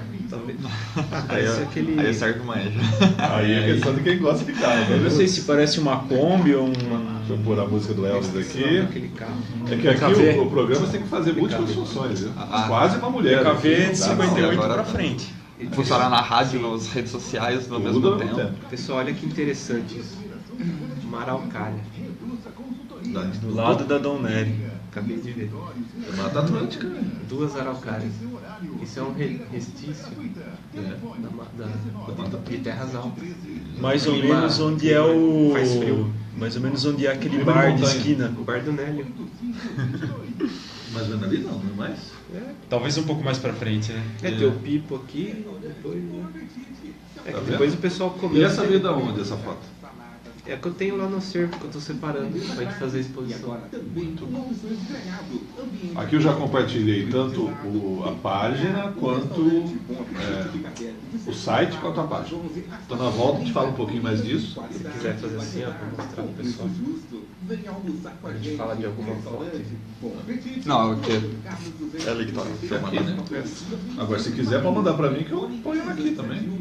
Parece aquele... Aí certo manja. Aí é questão de quem gosta de carro. Eu não sei se parece uma Kombi ou Deixa eu um... pôr a música do Elvis aqui. Aquele carro. É que aqui PKV. o programa tem que fazer múltipas funções, viu? Quase uma mulher. PKV aqui, de não dá, não. 58 agora pra tá. frente. Funcionar na rádio, nas redes sociais no Tudo mesmo ao mesmo tempo. Pessoal, olha que interessante isso. Uma araucária. Do lado da Dom Nery. Acabei de ver. É Mata Atlântica. 2 araucárias. Isso é um restício de terras altas. Mais ou Clima- menos onde é o... Faz frio. Mais ou menos onde é aquele Clima de bar de montanha. esquina. O Bar do Nélio. Mas vendo ali não é mais? Talvez um pouco mais pra frente, né? Tem o Pipo aqui, depois... Tá vendo? depois o pessoal comeu. E essa veio da onde, essa foto? É que eu tenho lá no acervo que eu tô separando pra gente fazer a exposição. Aqui eu já compartilhei tanto a página quanto o site quanto a página. Então na volta a gente fala um pouquinho mais disso. Se quiser fazer assim, ó, pra mostrar pro pessoal. A gente fala de alguma foto. Não, porque é ali que tá. Aqui, né? Agora se quiser pode mandar pra mim que eu ponho aqui também. Não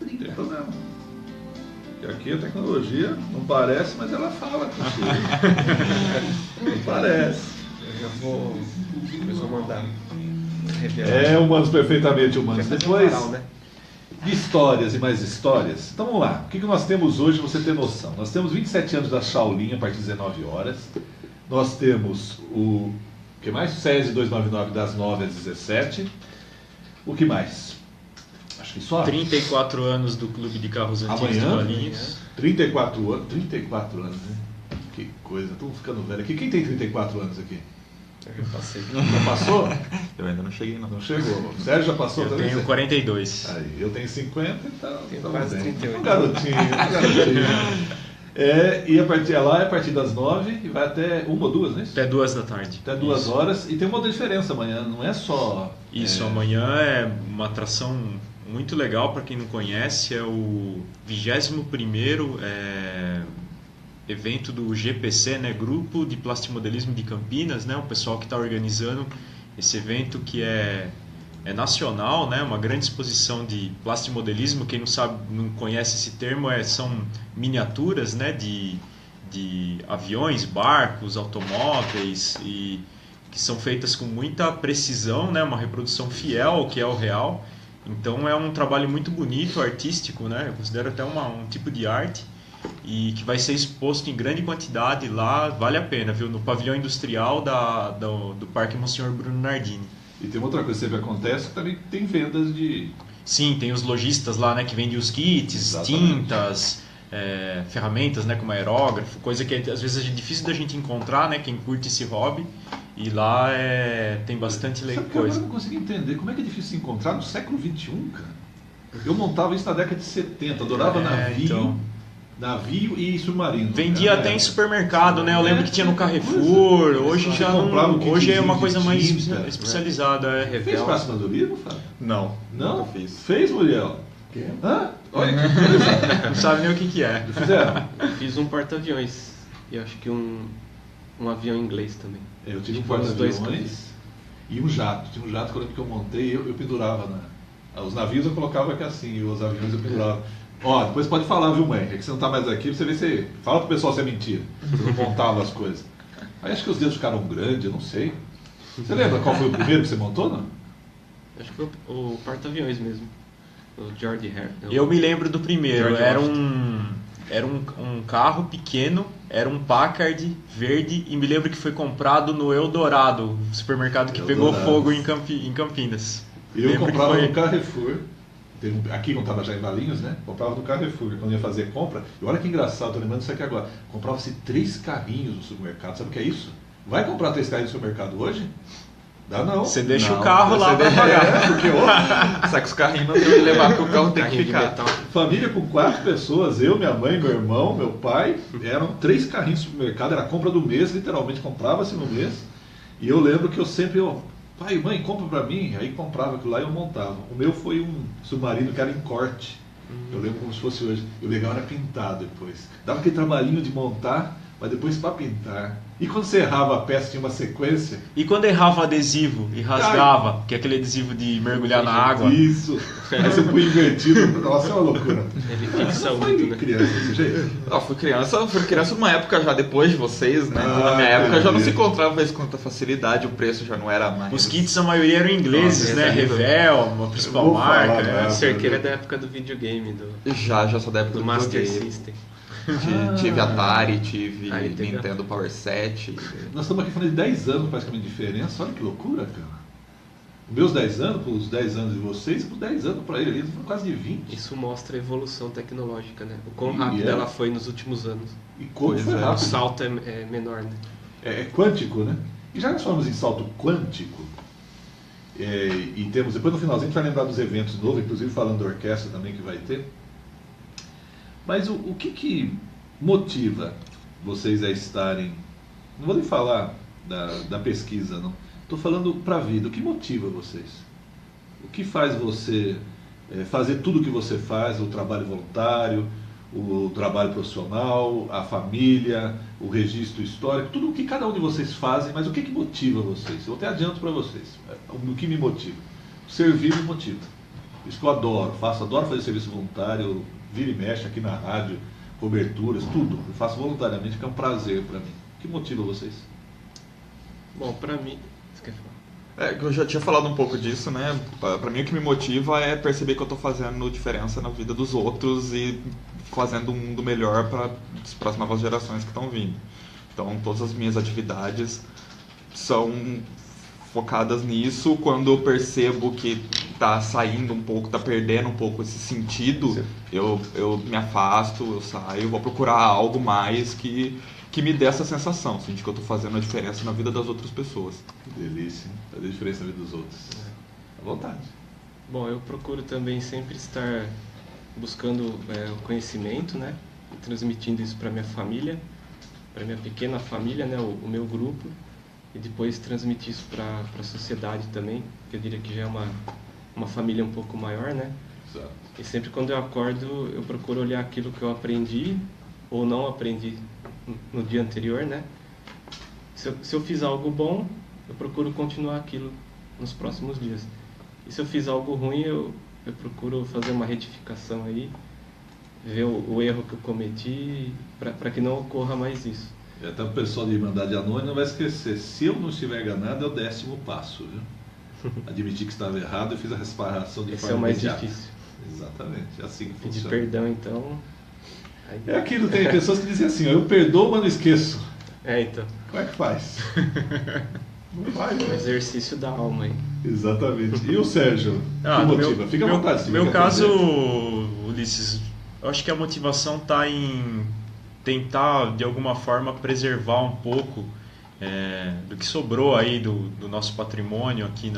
tem problema. Porque aqui a tecnologia não parece, mas ela fala contigo. Não parece. Eu já vou. Depois vou mandar. Revelar. É Humanos Perfeitamente Humanos. Quer fazer um Depois varal, né? de histórias e mais histórias. Então vamos lá. O que nós temos hoje, você ter noção? Nós temos 27 anos da Shaolin a partir das 19 horas. Nós temos o que mais? SESI 299 das 9 às 17. O que mais? Acho que só. 34 anos do Clube de Carros Antigos de Amanhã? Valinhos. 34 anos. 34 anos, né? Que coisa. Estamos ficando velho aqui. Quem tem 34 anos aqui? Eu já passei. Já passou? Eu ainda não cheguei, não. Não chegou. O Sérgio já passou Eu também? tenho 42. Aí, eu tenho 50, então. Tenho estamos quase bem. 38. Um garotinho, um garotinho. E a partir lá é a partir das 9 e vai até 1 ou 2, né? Até 2 da tarde. Até 2 Isso. horas. E tem uma outra diferença amanhã, não é só. Isso, amanhã é uma atração muito legal para quem não conhece, é o 21º evento do GPC, né, Grupo de Plastimodelismo de Campinas, né, o pessoal que está organizando esse evento que é nacional, né, uma grande exposição de plastimodelismo. Quem não sabe, não conhece esse termo, são miniaturas, né, de aviões, barcos, automóveis, e que são feitas com muita precisão, né, uma reprodução fiel ao que é o real. Então é um trabalho muito bonito, artístico, né? Eu considero até um tipo de arte, e que vai ser exposto em grande quantidade lá, vale a pena, viu? No pavilhão industrial do Parque Monsenhor Bruno Nardini. E tem uma outra coisa que sempre acontece, que também tem vendas de. Sim, tem os lojistas lá, né, que vendem os kits, Exatamente. tintas, ferramentas, né, como aerógrafo, coisa que às vezes é difícil da gente encontrar, né, quem curte esse hobby. E lá tem bastante Sabe que agora eu coisa. não consigo entender como é que é difícil encontrar no século XXI, cara. Eu montava isso na década de 70, adorava navio. Então. Navio e submarino. Vendia até em supermercado, né? Eu lembro que tinha no Carrefour. Hoje já comprava um não, hoje é uma kitzinho coisa de mais tinta, especializada. Fez Praça do Livro, Fábio? Não, Não? Nunca fiz. Fez, Muriel? Hã? Olha que coisa. não sabe nem o que é. Fizeram? Fiz um porta-aviões. E acho que um avião inglês também. Eu tive um Foi nos dois que eu porta-aviões fiz. e um jato. Tinha um jato que eu lembro que eu montei, eu pendurava os navios eu colocava aqui assim, e os aviões eu pendurava. Ó, depois pode falar, viu, mãe? É que você não tá mais aqui, pra você ver se. Fala pro pessoal se é mentira. Você não montava as coisas. Aí acho que os dedos ficaram grandes, eu não sei. Você lembra qual foi o primeiro que você montou, não? Acho que foi o porta-aviões mesmo. O George Hare. Eu me lembro do primeiro. George Era um carro pequeno, era um Packard verde, e me lembro que foi comprado no Eldorado, supermercado que pegou Eldorado. fogo em Campinas. Eu Lembro que comprava foi- no Carrefour. Aqui não estava já em Valinhos, né? Comprava no Carrefour, quando ia fazer compra. E olha que engraçado, tô lembrando disso aqui agora. Comprava-se 3 carrinhos no supermercado. Sabe o que é isso? Vai comprar 3 carrinhos no supermercado hoje? Dá não. Você deixa Não, o carro lá você pra pagar. Porque Sai com os carrinhos não tem que levar, porque o carro tem que Carrinho de ficar. metal. família com 4 pessoas, eu, minha mãe, meu irmão, meu pai, eram 3 carrinhos no supermercado, era a compra do mês, literalmente comprava-se no mês. E eu lembro que eu sempre, pai, mãe, compra pra mim, aí comprava aquilo lá e eu montava. O meu foi um submarino que era em corte. Eu lembro como se fosse hoje. E o legal era pintar depois. Dava aquele trabalhinho de montar, mas depois para pintar. E quando você errava a peça, tinha uma sequência. E quando errava o adesivo e rasgava, que é aquele adesivo de mergulhar na água. Isso. Aí você põe invertido. Nossa, é uma loucura. Ele fixa Foi muito, né? criança desse jeito? Eu fui criança numa época já depois de vocês, né? Então, na minha época já não se encontrava isso com tanta facilidade, o preço já não era mais. Os kits, a maioria eram ingleses, Nossa, né? é terrível. Revel, a principal Eu vou falar, marca. né? né? Cerqueira é da época do videogame, Já sou da época do do Master videogame. System. Tive Atari, tive Aí teve Nintendo Power 7. Nós estamos aqui falando de 10 anos praticamente de diferença. Olha que loucura, cara. Os meus 10 anos, para os 10 anos de vocês, para os 10 anos para ele, foram quase de 20. Isso mostra a evolução tecnológica, né? O quão E rápido é. ela foi nos últimos anos. E como Pois foi é. O rápido. salto é menor, né? É quântico, né? E já que nós falamos em salto quântico, e temos, depois no finalzinho a gente vai lembrar dos eventos de novo, inclusive falando da orquestra também que vai ter. Mas o que motiva vocês a estarem, não vou nem falar da pesquisa, não. Estou falando para a vida, o que motiva vocês? O que faz você fazer tudo o que você faz, o trabalho voluntário, o trabalho profissional, a família, o registro histórico, tudo o que cada um de vocês fazem, mas o que motiva vocês? Eu até adianto para vocês, o que me motiva. Servir me motiva. Isso que eu adoro fazer serviço voluntário, eu viro e mexe aqui na rádio, coberturas, tudo. Eu faço voluntariamente, que é um prazer para mim. O que motiva vocês? Bom, pra mim... Você quer falar? Eu já tinha falado um pouco disso, né? Pra mim o que me motiva é perceber que eu tô fazendo diferença na vida dos outros e fazendo um mundo melhor para as novas gerações que estão vindo. Então todas as minhas atividades são focadas nisso. Quando eu percebo que tá saindo um pouco, tá perdendo um pouco esse sentido, eu me afasto, eu saio, vou procurar algo mais que me dê essa sensação, assim, de que eu tô fazendo a diferença na vida das outras pessoas. Que delícia, hein? Fazer diferença na vida dos outros. À vontade. Bom, eu procuro também sempre estar buscando o conhecimento, né? Transmitindo isso para minha família, para minha pequena família, né? O meu grupo, e depois transmitir isso para a sociedade também, que eu diria que já é uma família um pouco maior, né? Exato. E sempre quando eu acordo, eu procuro olhar aquilo que eu aprendi ou não aprendi no dia anterior, né? Se eu fiz algo bom, eu procuro continuar aquilo nos próximos dias. E se eu fiz algo ruim, eu procuro fazer uma retificação aí, ver o erro que eu cometi, para que não ocorra mais isso. Até o pessoal de Irmandade Anônima não vai esquecer, se eu não estiver enganado, é o 10º passo, viu? Admitir que estava errado e fiz a reparação de Esse forma é o mais imediata. difícil. Exatamente, é assim que Pedir funciona. perdão, então... aí- É aquilo, tem pessoas que dizem assim, eu perdoo, mas não esqueço. então. Como é que faz? Não faz, O né? exercício da alma aí. Exatamente. E o Sérgio? Que no motiva? Fica à vontade. se No meu quer caso, fazer. Ulisses, eu acho que a motivação está em tentar, de alguma forma, preservar um pouco do que sobrou aí do nosso patrimônio aqui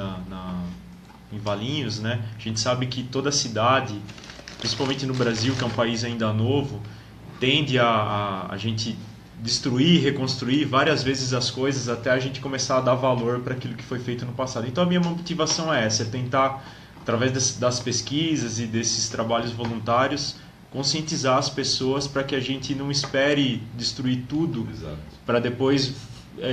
em Valinhos, né? A gente sabe que toda cidade, principalmente no Brasil, que é um país ainda novo, tende a gente destruir, reconstruir várias vezes as coisas até a gente começar a dar valor para aquilo que foi feito no passado. Então a minha motivação é essa, é tentar, através das pesquisas e desses trabalhos voluntários, conscientizar as pessoas para que a gente não espere destruir tudo Exato. para depois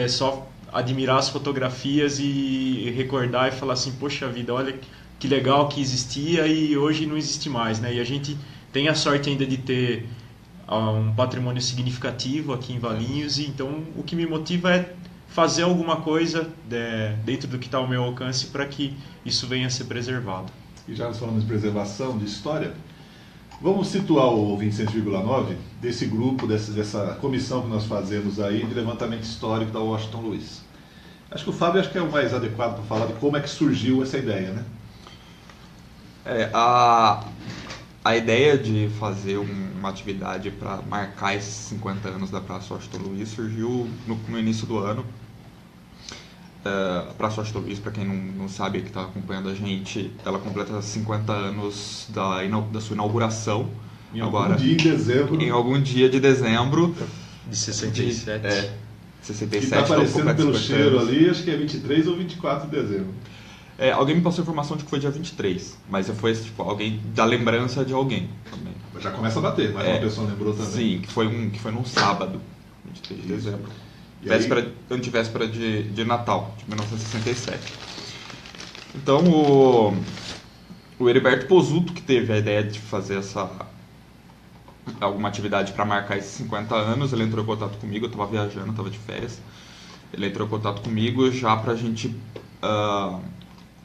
só admirar as fotografias e recordar e falar assim, poxa vida, olha que legal que existia e hoje não existe mais, né? E a gente tem a sorte ainda de ter um patrimônio significativo aqui em Valinhos, e então o que me motiva é fazer alguma coisa dentro do que está ao meu alcance para que isso venha a ser preservado. E já nós falamos de preservação, de história, vamos situar o 26,9 desse grupo, dessa comissão que nós fazemos aí de levantamento histórico da Washington Luiz. Acho que o Fábio é o mais adequado para falar de como é que surgiu essa ideia, né? A ideia de fazer uma atividade para marcar esses 50 anos da Praça Washington Luiz surgiu no início do ano. a Praça Washington Luiz, para quem não sabe que está acompanhando a gente, ela completa 50 anos da sua inauguração. Em algum dia em dezembro. Em algum dia de dezembro. De 67. 67. Que está aparecendo pelo cheiro ali, acho que é 23 ou 24 de dezembro. Alguém me passou a informação de que foi dia 23, mas foi tipo, alguém da lembrança de alguém também. Já começa a bater, mas uma pessoa lembrou também. Sim, que foi num sábado, 23 de dezembro. Antivéspera de Natal, de 1967. Então o Heriberto Pozzuto, que teve a ideia de fazer alguma atividade para marcar esses 50 anos, ele entrou em contato comigo, eu estava viajando, estava de férias. Ele entrou em contato comigo já para a gente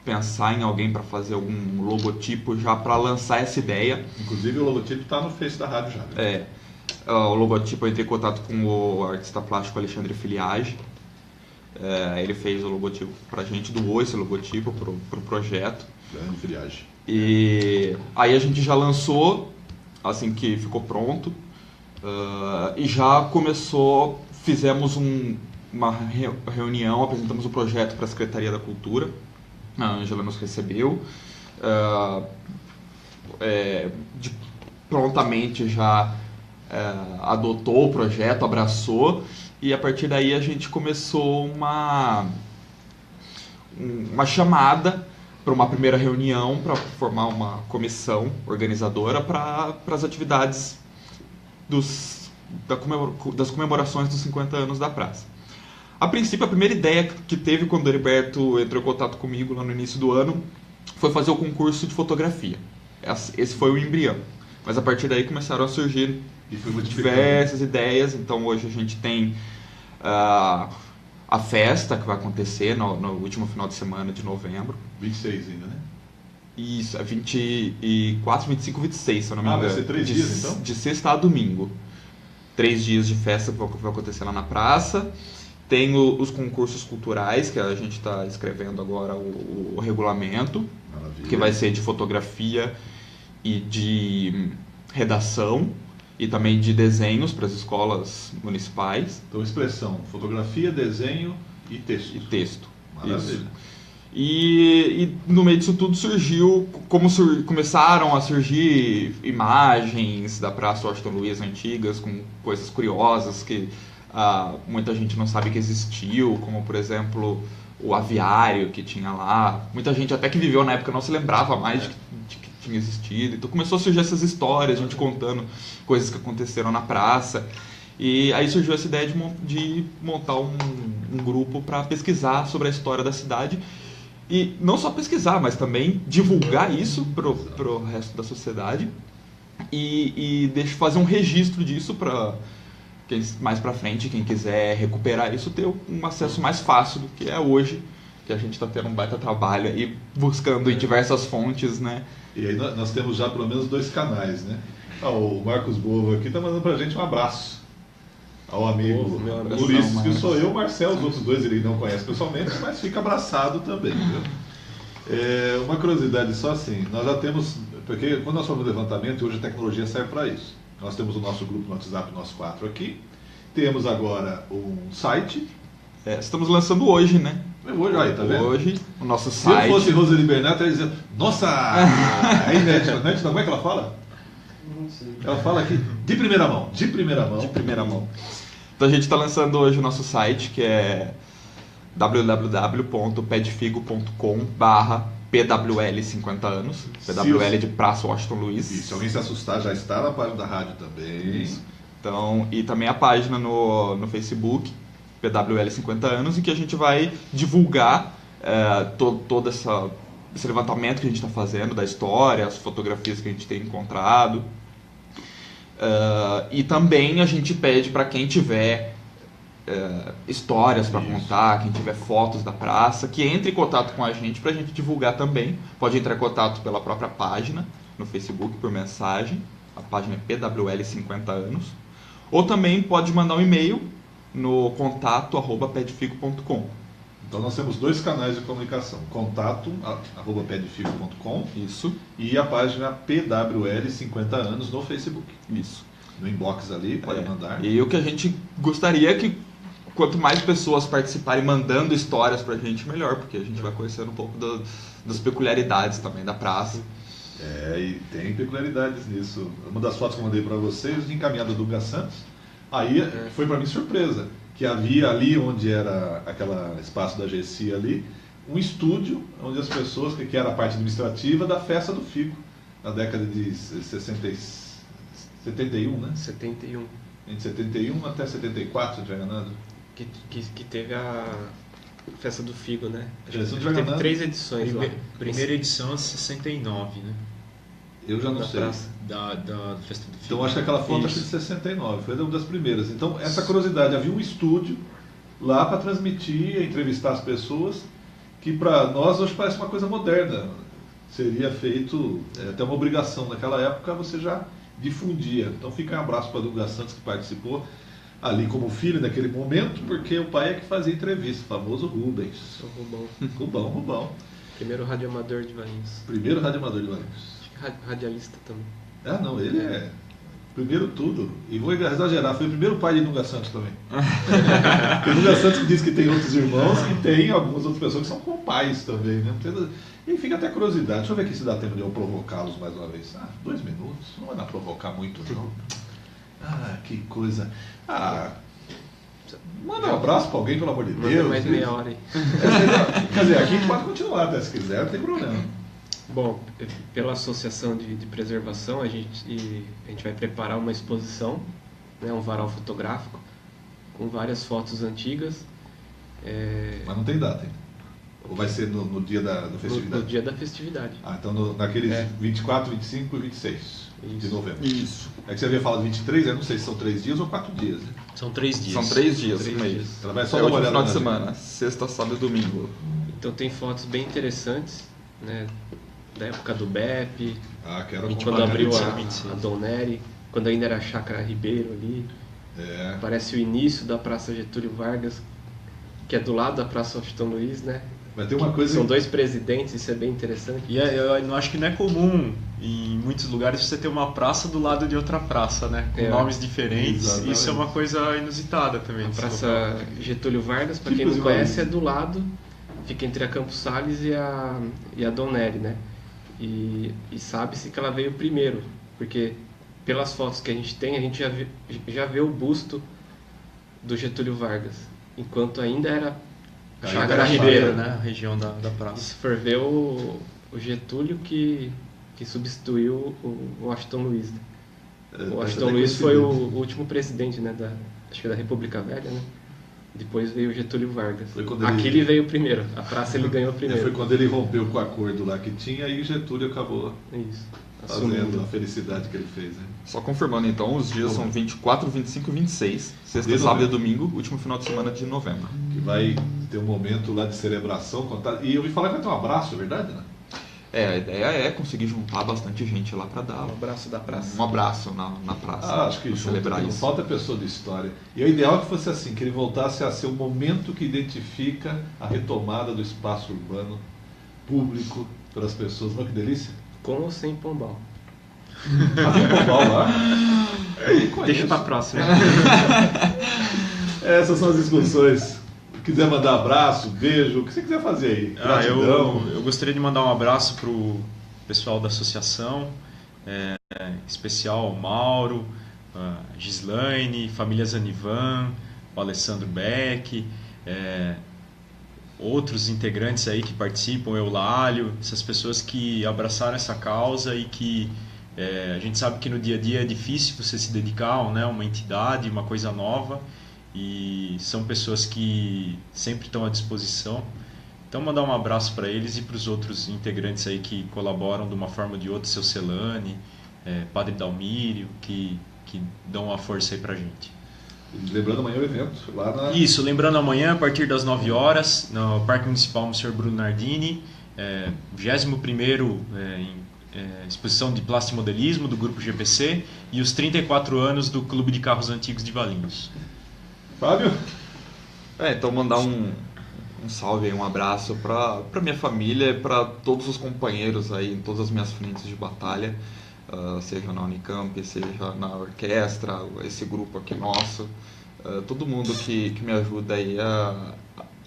pensar em alguém para fazer algum logotipo, já para lançar essa ideia. Inclusive o logotipo está no Face da rádio já. Né? O logotipo, eu entrei em contato com o artista plástico Alexandre Filiage. Ele fez o logotipo pra gente, doou esse logotipo pro projeto. Grande Filiage. E aí a gente já lançou, assim que ficou pronto, e já começou, fizemos uma reunião, apresentamos o projeto para a Secretaria da Cultura. A Ângela nos recebeu. Prontamente já adotou o projeto, abraçou, e a partir daí a gente começou uma chamada para uma primeira reunião para formar uma comissão organizadora para as atividades das comemorações dos 50 anos da praça. A princípio, a primeira ideia que teve quando o Heriberto entrou em contato comigo lá no início do ano foi fazer o concurso de fotografia. Esse foi o embrião. Mas a partir daí começaram a surgir diversas ideias. Então hoje a gente tem a festa que vai acontecer no último final de semana de novembro. 26 ainda, né? Isso, é 24, 25, 26, se eu não me engano. Vai ser 3 dias então? De sexta a domingo. 3 dias de festa que vai acontecer lá na praça. Tem os concursos culturais, que a gente está escrevendo agora o regulamento. Maravilha. Que vai ser de fotografia e de redação e também de desenhos para as escolas municipais. Então, expressão, fotografia, desenho e texto. E texto. Maravilha. Isso. E no meio disso tudo surgiu, começaram a surgir imagens da Praça Washington Luiz antigas, com coisas curiosas que muita gente não sabe que existiu, como por exemplo o aviário que tinha lá. Muita gente até que viveu na época não se lembrava mais de que tinha existido. Então começou a surgir essas histórias, a gente contando coisas que aconteceram na praça. E aí surgiu essa ideia de montar um grupo para pesquisar sobre a história da cidade. E não só pesquisar, mas também divulgar isso pro resto da sociedade. E fazer um registro disso para mais para frente, quem quiser recuperar isso, ter um acesso mais fácil do que é hoje, que a gente está tendo um baita trabalho aí, buscando em diversas fontes, né? E aí nós temos já pelo menos 2 canais, né? O Marcos Bovo aqui está mandando para a gente um abraço ao amigo Ulisses, que sou eu, Marcel, os outros 2 ele não conhece pessoalmente, mas fica abraçado também, viu? Uma curiosidade só assim, nós já temos, porque quando nós falamos de levantamento, hoje a tecnologia serve para isso. Nós temos o nosso grupo no WhatsApp, nós 4 aqui. Temos agora um site. Estamos lançando hoje, né? Hoje, aí, tá vendo? Hoje, o nosso Se site. Se eu fosse Roseli Bernardo, eu ia dizer, nossa, é inédito. Como é que ela fala? Não sei. Ela fala aqui, de primeira mão. De primeira mão. Então a gente está lançando hoje o nosso site, que é www.pedfigo.com/PWL 50 anos. PWL de Praça Washington Luiz. E se alguém se assustar, já está na página da rádio também. Isso. Então, e também a página no Facebook, PWL 50 anos, em que a gente vai divulgar todo esse levantamento que a gente está fazendo da história, as fotografias que a gente tem encontrado. E também a gente pede para quem tiver histórias para contar, quem tiver fotos da praça, que entre em contato com a gente para a gente divulgar também. Pode entrar em contato pela própria página no Facebook por mensagem, a página é PWL 50 anos, ou também pode mandar um e-mail no contato@pedfigo.com. Então nós temos 2 canais de comunicação, contato@pedfigo.com, isso, e a página PWL 50 anos no Facebook. Isso. No inbox ali, pode mandar. E o que a gente gostaria é que quanto mais pessoas participarem mandando histórias pra gente, melhor, porque a gente vai conhecendo um pouco das peculiaridades também da praça. E tem peculiaridades nisso. Uma das fotos que eu mandei para vocês, encaminhada do Dunga Santos, aí foi para mim surpresa, que havia ali onde era aquele espaço da GC ali, um estúdio onde as pessoas, que era a parte administrativa da festa do Figo, na década de 71, né? 71. Entre 71 até 74, se não estiver enganado. Que teve a Festa do Figo, né? Se não estiver Teve enganado, 3 edições lá. Primeira edição é 69, né? eu já não Da sei. praça. Da Festa do Figo. Então acho que aquela foto Isso. é de 69, foi uma das primeiras. Então essa curiosidade, havia um estúdio lá para transmitir, entrevistar as pessoas, que para nós hoje parece uma coisa moderna. Seria feito, até uma obrigação naquela época, você já difundia. Então fica um abraço para o Dunga Santos, que participou ali como filho naquele momento, porque o pai é que fazia entrevista, o famoso Rubens. O Rubão. Rubão. Primeiro radioamador de Valinhos. Primeiro radioamador de Valinhos. Radialista também. Não, ele é primeiro tudo. E vou exagerar, foi o primeiro pai de Dunga Santos também. Porque o Dunga Santos diz que tem outros irmãos e tem algumas outras pessoas que são compais também, né? E fica até curiosidade. Deixa eu ver aqui se dá tempo de eu provocá-los mais uma vez. 2 minutos, não vai dar provocar muito não. Que coisa. Manda um abraço para alguém, pelo amor de Manda Deus. mais meia hora aí. Quer dizer, aqui a gente pode continuar até se quiser, não tem problema. Bom, pela Associação de Preservação, a gente vai preparar uma exposição, né, um varal fotográfico, com várias fotos antigas. Mas não tem data ainda. Ou vai ser no dia da festividade? No dia da festividade. Então naqueles 24, 25 e 26 de Isso. novembro. Isso. É que você havia falado 23, eu não sei se são 3 dias ou 4 dias. Né? São 3 dias. São 3 dias, 3 no mês. dias. Ela vai só É dar o uma último olhada final de na semana, sexta, sábado e domingo. Então tem fotos bem interessantes, né, da época do BEP, quero e quando acompanhar abriu isso. a Dom Nery, quando ainda era a Chácara Ribeiro ali. Parece o início da Praça Getúlio Vargas, que é do lado da Praça Washington Luiz, né? Vai ter uma coisa. São 2 presidentes, isso é bem interessante. E eu não acho que não é comum em muitos lugares você ter uma praça do lado de outra praça, né? Com nomes diferentes. Exatamente. Isso é uma coisa inusitada também. A desse Praça local. Getúlio Vargas, para quem Tipos não de conhece, é Valinhos. do lado, fica entre a Campos Sales e a Dom Nery, né? E sabe-se que ela veio primeiro, porque pelas fotos que a gente tem, a gente já vê o busto do Getúlio Vargas, enquanto ainda era a Chácara Ribeiro, né? A região da E praça. se for ver o Getúlio que substituiu o Washington Luiz. Né? O Washington Luiz foi o último presidente, né, acho que da República Velha, né? Depois veio o Getúlio Vargas. Foi quando Aqui ele- ele veio primeiro, a praça ele ganhou primeiro. Foi quando ele rompeu com o acordo lá que tinha e o Getúlio acabou Isso. fazendo Assumindo. a felicidade que ele fez. Né? Só confirmando então, os dias são 24, 25 e 26. Sexta, De sábado e novembro. domingo, último final de semana de novembro. Que vai ter um momento lá de celebração. E eu ouvi falar que vai ter um abraço, é verdade, né? A ideia é conseguir juntar bastante gente lá para dar Um abraço da praça. um abraço na praça. Acho que pra junto, celebrar não isso. falta pessoa de história. E o ideal é que fosse assim, que ele voltasse a ser o momento que identifica a retomada do espaço urbano público pelas pessoas. Olha que delícia. Com ou sem pombal. Havia um pombal lá. Deixa pra próxima. Essas são as discussões. Se quiser mandar abraço, beijo, o que você quiser fazer aí. Gratidão. Eu gostaria de mandar um abraço para o pessoal da associação, em especial o Mauro, a Gislaine, família Zanivan, o Alessandro Beck, outros integrantes aí que participam, o Eulálio, essas pessoas que abraçaram essa causa e que a gente sabe que no dia a dia é difícil você se dedicar a uma entidade, uma coisa nova, e são pessoas que sempre estão à disposição. Então mandar um abraço para eles e para os outros integrantes aí que colaboram de uma forma ou de outra, seu Celane, Padre Dalmírio, que dão uma força aí para a gente. Lembrando amanhã o evento lá na... Isso, lembrando amanhã a partir das 9 horas no Parque Municipal Sr. Bruno Nardini, 21º exposição de plastimodelismo do Grupo GPC e os 34 anos do Clube de Carros Antigos de Valinhos. Fábio? Então mandar um salve aí, um abraço para minha família, para todos os companheiros aí em todas as minhas frentes de batalha, seja na Unicamp, seja na orquestra, esse grupo aqui nosso, todo mundo que me ajuda aí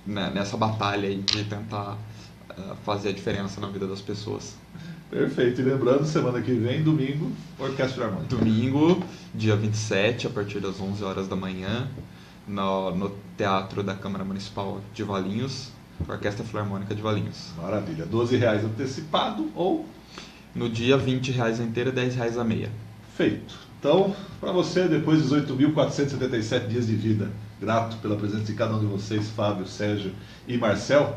nessa batalha aí de tentar fazer a diferença na vida das pessoas. Perfeito. E lembrando, semana que vem, domingo, Orquestra Filarmônica. Domingo, dia 27, a partir das 11 horas da manhã, no Teatro da Câmara Municipal de Valinhos, Orquestra Filarmônica de Valinhos. Maravilha. R$12 antecipado ou... No dia, R$20 a inteira, R$10 a meia. Feito. Então, para você, depois dos 8.477 dias de vida, grato pela presença de cada um de vocês, Fábio, Sérgio e Marcel.